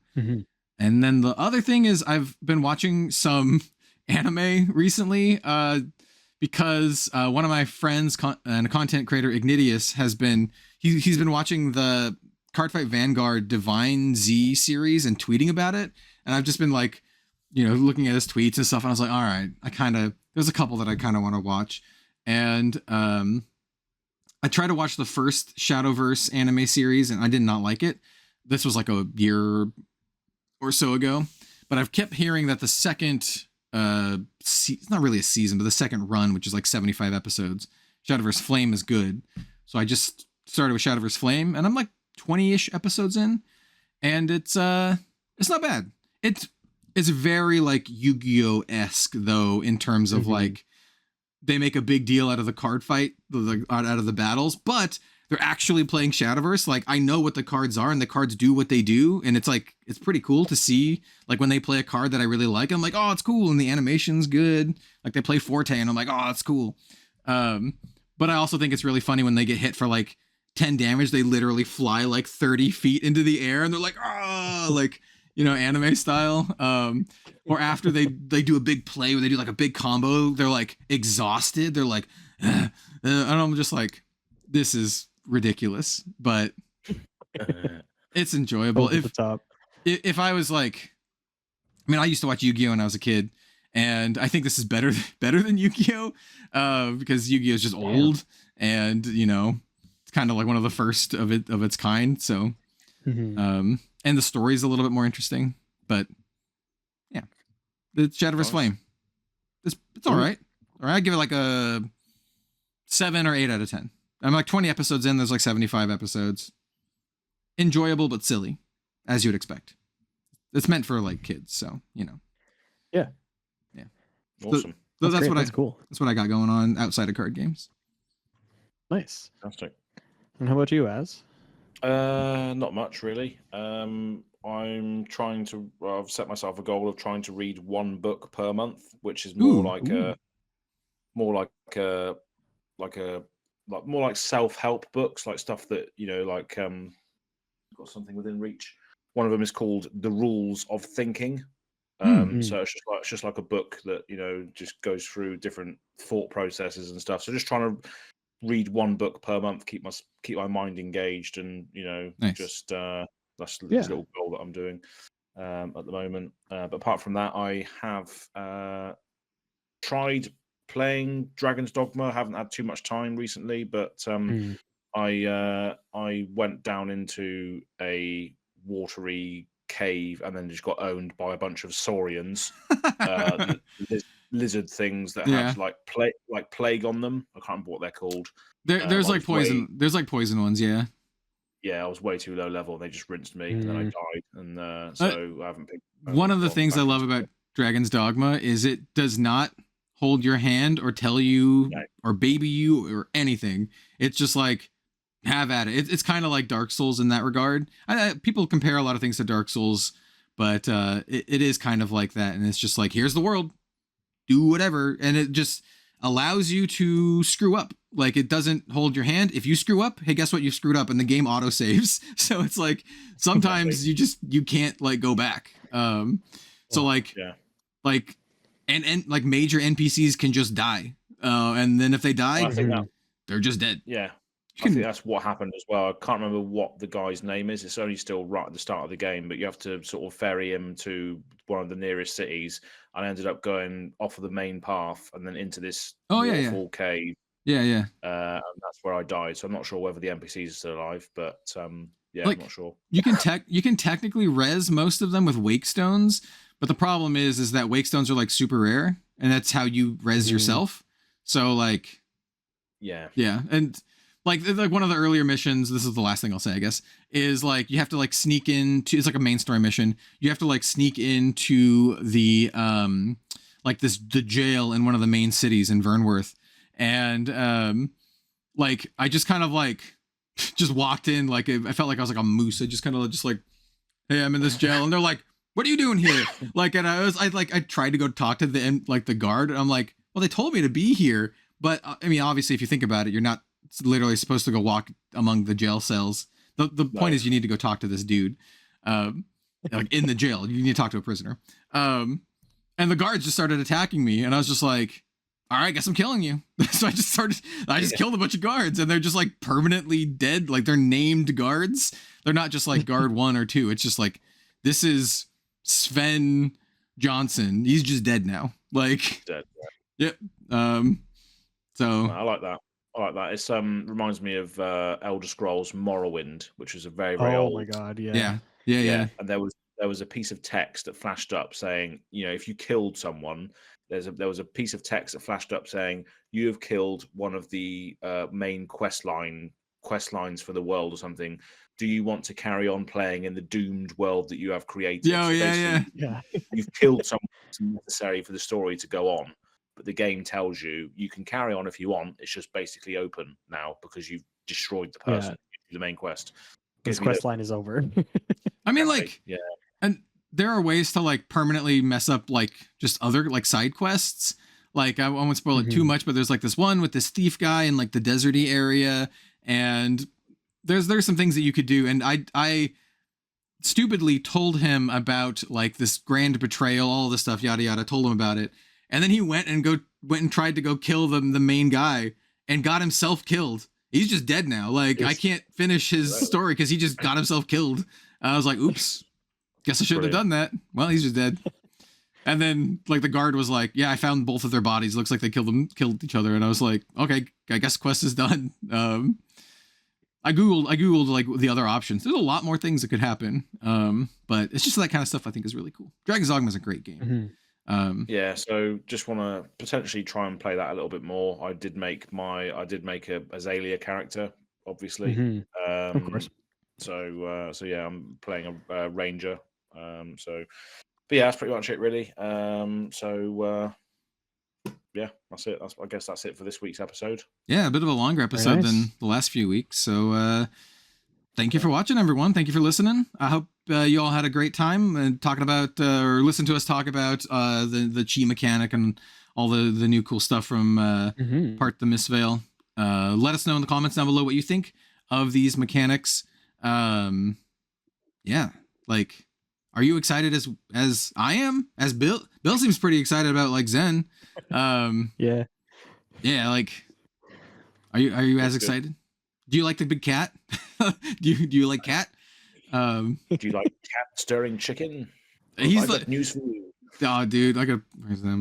then the other thing is I've been watching some anime recently because one of my friends and a content creator, Ignitius, has been he's been watching the Cardfight Vanguard Divine Z series and tweeting about it, and I've just been like, looking at his tweets and stuff, and I was like, all right, there's a couple that I kind of want to watch, and I tried to watch the first Shadowverse anime series, and I did not like it. This was like a year or so ago, but I've kept hearing that the second it's not really a season, but the second run, which is like 75 episodes, Shadowverse Flame, is good. So I just started with Shadowverse Flame, and I'm like 20-ish episodes in, and it's not bad. It's very like Yu-Gi-Oh-esque though, in terms of like they make a big deal out of the card fight, out of the battles, but they're actually playing Shadowverse. Like, I know what the cards are, and the cards do what they do, and it's like, it's pretty cool to see, like, when they play a card that I really like, I'm like, oh, it's cool, and the animation's good. Like, they play Forte, and I'm like, oh, that's cool. But I also think it's really funny when they get hit for, like, 10 damage, they literally fly, like, 30 feet into the air, and they're like, oh, like, anime style. Or after they do a big play, where they do, like, a big combo, they're, like, exhausted, they're like, and I'm just like, this is ridiculous, but it's enjoyable. Over the top. If I was like, I used to watch Yu-Gi-Oh when I was a kid, and I think this is better than Yu-Gi-Oh, because Yu-Gi-Oh is just old, and it's kind of like one of the first of its kind. So, and the story is a little bit more interesting, but yeah, the Shadowverse Flame, it's all right. All right, I give it like a 7 or 8 out of 10. I'm like 20 episodes in. There's like 75 episodes. Enjoyable, but silly, as you would expect. It's meant for like kids, so Yeah. Awesome. So that's cool. That's what I got going on outside of card games. Nice. Fantastic. And how about you, Az? Not much really. I'm trying to. I've set myself a goal of trying to read one book per month, which is more more like self-help books, like stuff that like got something within reach. One of them is called The Rules of Thinking. So it's just like a book that just goes through different thought processes and stuff. So just trying to read one book per month, keep my mind engaged, and Nice. just that's the little goal that I'm doing at the moment. But apart from that, I have tried playing Dragon's Dogma. I haven't had too much time recently, but I went down into a watery cave and then just got owned by a bunch of saurians, lizard things that have like plague on them. I can't remember what they're called. There's like poison. There's like poison ones. Yeah. Yeah, I was way too low level. They just rinsed me, and then I died, and so I haven't picked. One of the things I love about Dragon's Dogma is it does not hold your hand or tell you or baby you or anything. It's just like, have at it. It's kind of like Dark Souls in that regard. People compare a lot of things to Dark Souls, but it is kind of like that. And it's just like, here's the world, do whatever. And it just allows you to screw up. Like, it doesn't hold your hand. If you screw up, hey, guess what? You screwed up, and the game auto saves. So it's like, sometimes you can't like go back. So like like major NPCs can just die. And then if they die, they're just dead. Yeah. I think that's what happened as well. I can't remember what the guy's name is. It's only still right at the start of the game, but you have to sort of ferry him to one of the nearest cities. And I ended up going off of the main path and then into this awful cave. Yeah. And that's where I died. So I'm not sure whether the NPCs are still alive, but like, I'm not sure. You can technically res most of them with wake stones, but the problem is that wake stones are like super rare, and that's how you res yourself. So like, yeah, and like one of the earlier missions, this is the last thing I'll say, I guess, is like you have to like sneak into, it's like a main story mission. You have to like sneak into the like the jail in one of the main cities in Vernworth, and like I just kind of like just walked in, like I felt like I was like a moose. I just kind of just like, hey, I'm in this jail, and they're like, what are you doing here? Like, and I tried to go talk to the guard, and I'm like, well, they told me to be here, but I mean, obviously, if you think about it, you're not literally supposed to go walk among the jail cells. The point is, you need to go talk to this dude, like in the jail. You need to talk to a prisoner. And the guards just started attacking me, and I was just like, all right, guess I'm killing you. So I just killed a bunch of guards, and they're just like permanently dead. Like, they're named guards. They're not just like guard 1 or 2. It's just like, this is Sven Johnson. He's just dead now. Like, dead. Yep. So I like that. It's reminds me of Elder Scrolls Morrowind, which is a very, very old. Oh my god, yeah. And there was a piece of text that flashed up saying, if you killed someone, there was a piece of text that flashed up saying, you have killed one of the main quest lines for the world or something. Do you want to carry on playing in the doomed world that you have created? Yeah. You've killed someone that's necessary for the story to go on. But the game tells you can carry on if you want. It's just basically open now because you've destroyed the person. The main quest. This quest line is over. I mean, like, and there are ways to like permanently mess up like just other like side quests. Like, I won't spoil it too much, but there's like this one with this thief guy in like the deserty area, and there's some things that you could do, and I stupidly told him about like this grand betrayal, all this stuff, yada yada. Told him about it. And then he went and tried to go kill the main guy and got himself killed. He's just dead now. Like, I can't finish his story because he just got himself killed. I was like, oops, guess I shouldn't have done that. Well, he's just dead. And then like the guard was like, yeah, I found both of their bodies. Looks like they killed each other. And I was like, okay, I guess quest is done. I Googled like the other options. There's a lot more things that could happen. But it's just that kind of stuff I think is really cool. Dragon's Dogma is a great game. So just want to potentially try and play that a little bit more. I did make a Azalea character, obviously. Of course. So yeah, I'm playing a ranger. But yeah, that's pretty much it, really. Yeah, that's it. I guess that's it for this week's episode. Yeah, a bit of a longer episode than the last few weeks. So thank you for watching, everyone. Thank you for listening. I hope you all had a great time talking about or listen to us talk about the chi mechanic and all the new cool stuff from Part the Mistveil. Let us know in the comments down below what you think of these mechanics. Yeah, like, are you excited as I am? As Bill seems pretty excited about like Zen. Yeah, like, are you as excited? Do you like the big cat? do you like cat? Do you like cat stirring chicken? He's like, news for you. Oh, dude, I gotta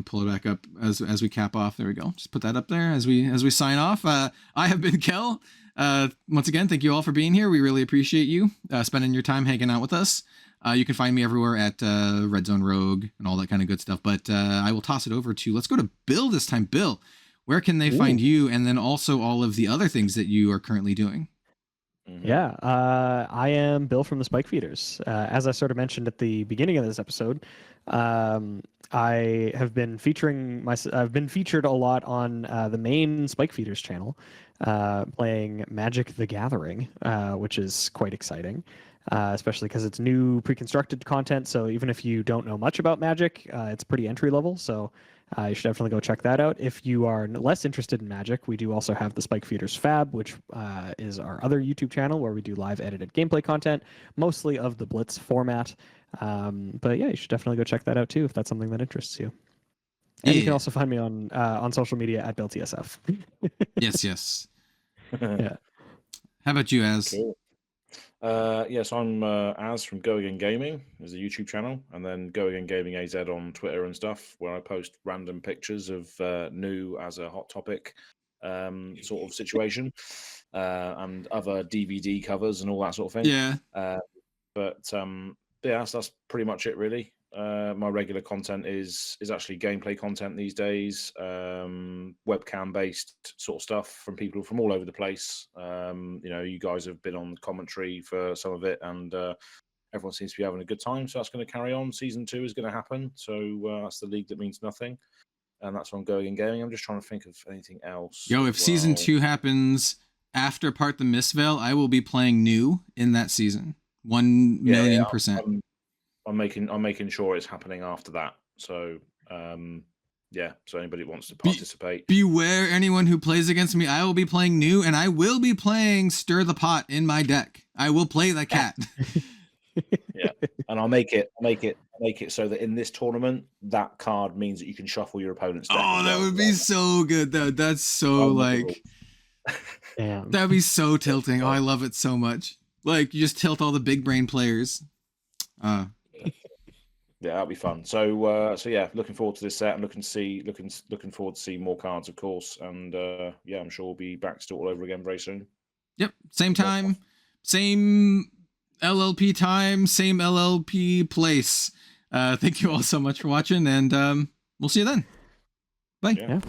pull it back up as we cap off. There we go. Just put that up there as we sign off. I have been Kel. Once again, thank you all for being here. We really appreciate you spending your time hanging out with us. You can find me everywhere at Red Zone Rogue and all that kind of good stuff. But I will toss it over to, let's go to Bill this time. Bill, where can they find you? And then also all of the other things that you are currently doing. Yeah, I am Bill from the Spike Feeders. As I sort of mentioned at the beginning of this episode, I have been I've been featured a lot on the main Spike Feeders channel, playing Magic: The Gathering, which is quite exciting, especially because it's new pre-constructed content. So even if you don't know much about Magic, it's pretty entry level. So you should definitely go check that out. If you are less interested in Magic, we do also have the Spike Feeders Fab, which is our other YouTube channel where we do live edited gameplay content, mostly of the BLITZ format. But yeah, you should definitely go check that out too if that's something that interests you. And you can also find me on social media at BillTSF. Yes. Yeah. How about you, Az? Cool. Yes, I'm Az from Go Again Gaming. There's a YouTube channel, and then Go Again Gaming AZ on Twitter and stuff, where I post random pictures of new as a hot topic sort of situation, and other DVD covers and all that sort of thing. Yeah. But yeah, that's pretty much it, really. My regular content is actually gameplay content these days, webcam based sort of stuff from people from all over the place. You guys have been on commentary for some of it, and everyone seems to be having a good time, so that's going to carry on. Season 2 is going to happen, so that's the league that means nothing, and that's on Going and Gaming. I'm just trying to think of anything else. Yo, if season 2 happens after Part the Mistveil, I will be playing new in that season. 1,000,000%. I'm making sure it's happening after that. So so anybody who wants to participate, beware anyone who plays against me. I will be playing new, and I will be playing Stir the Pot in my deck. I will play the cat. Yeah, and I'll make it so that in this tournament, that card means that you can shuffle your opponent's deck. Oh, that would be so good though. That's so Damn. that'd be so tilting. Oh, I love it so much. Like, you just tilt all the big brain players. Yeah, that'll be fun. So yeah, looking forward to this set. I'm looking forward to see more cards, of course. And yeah, I'm sure we'll be back to it all over again very soon. Yep, same time, same LLP time, same LLP place. Thank you all so much for watching, and we'll see you then. Bye. Yeah.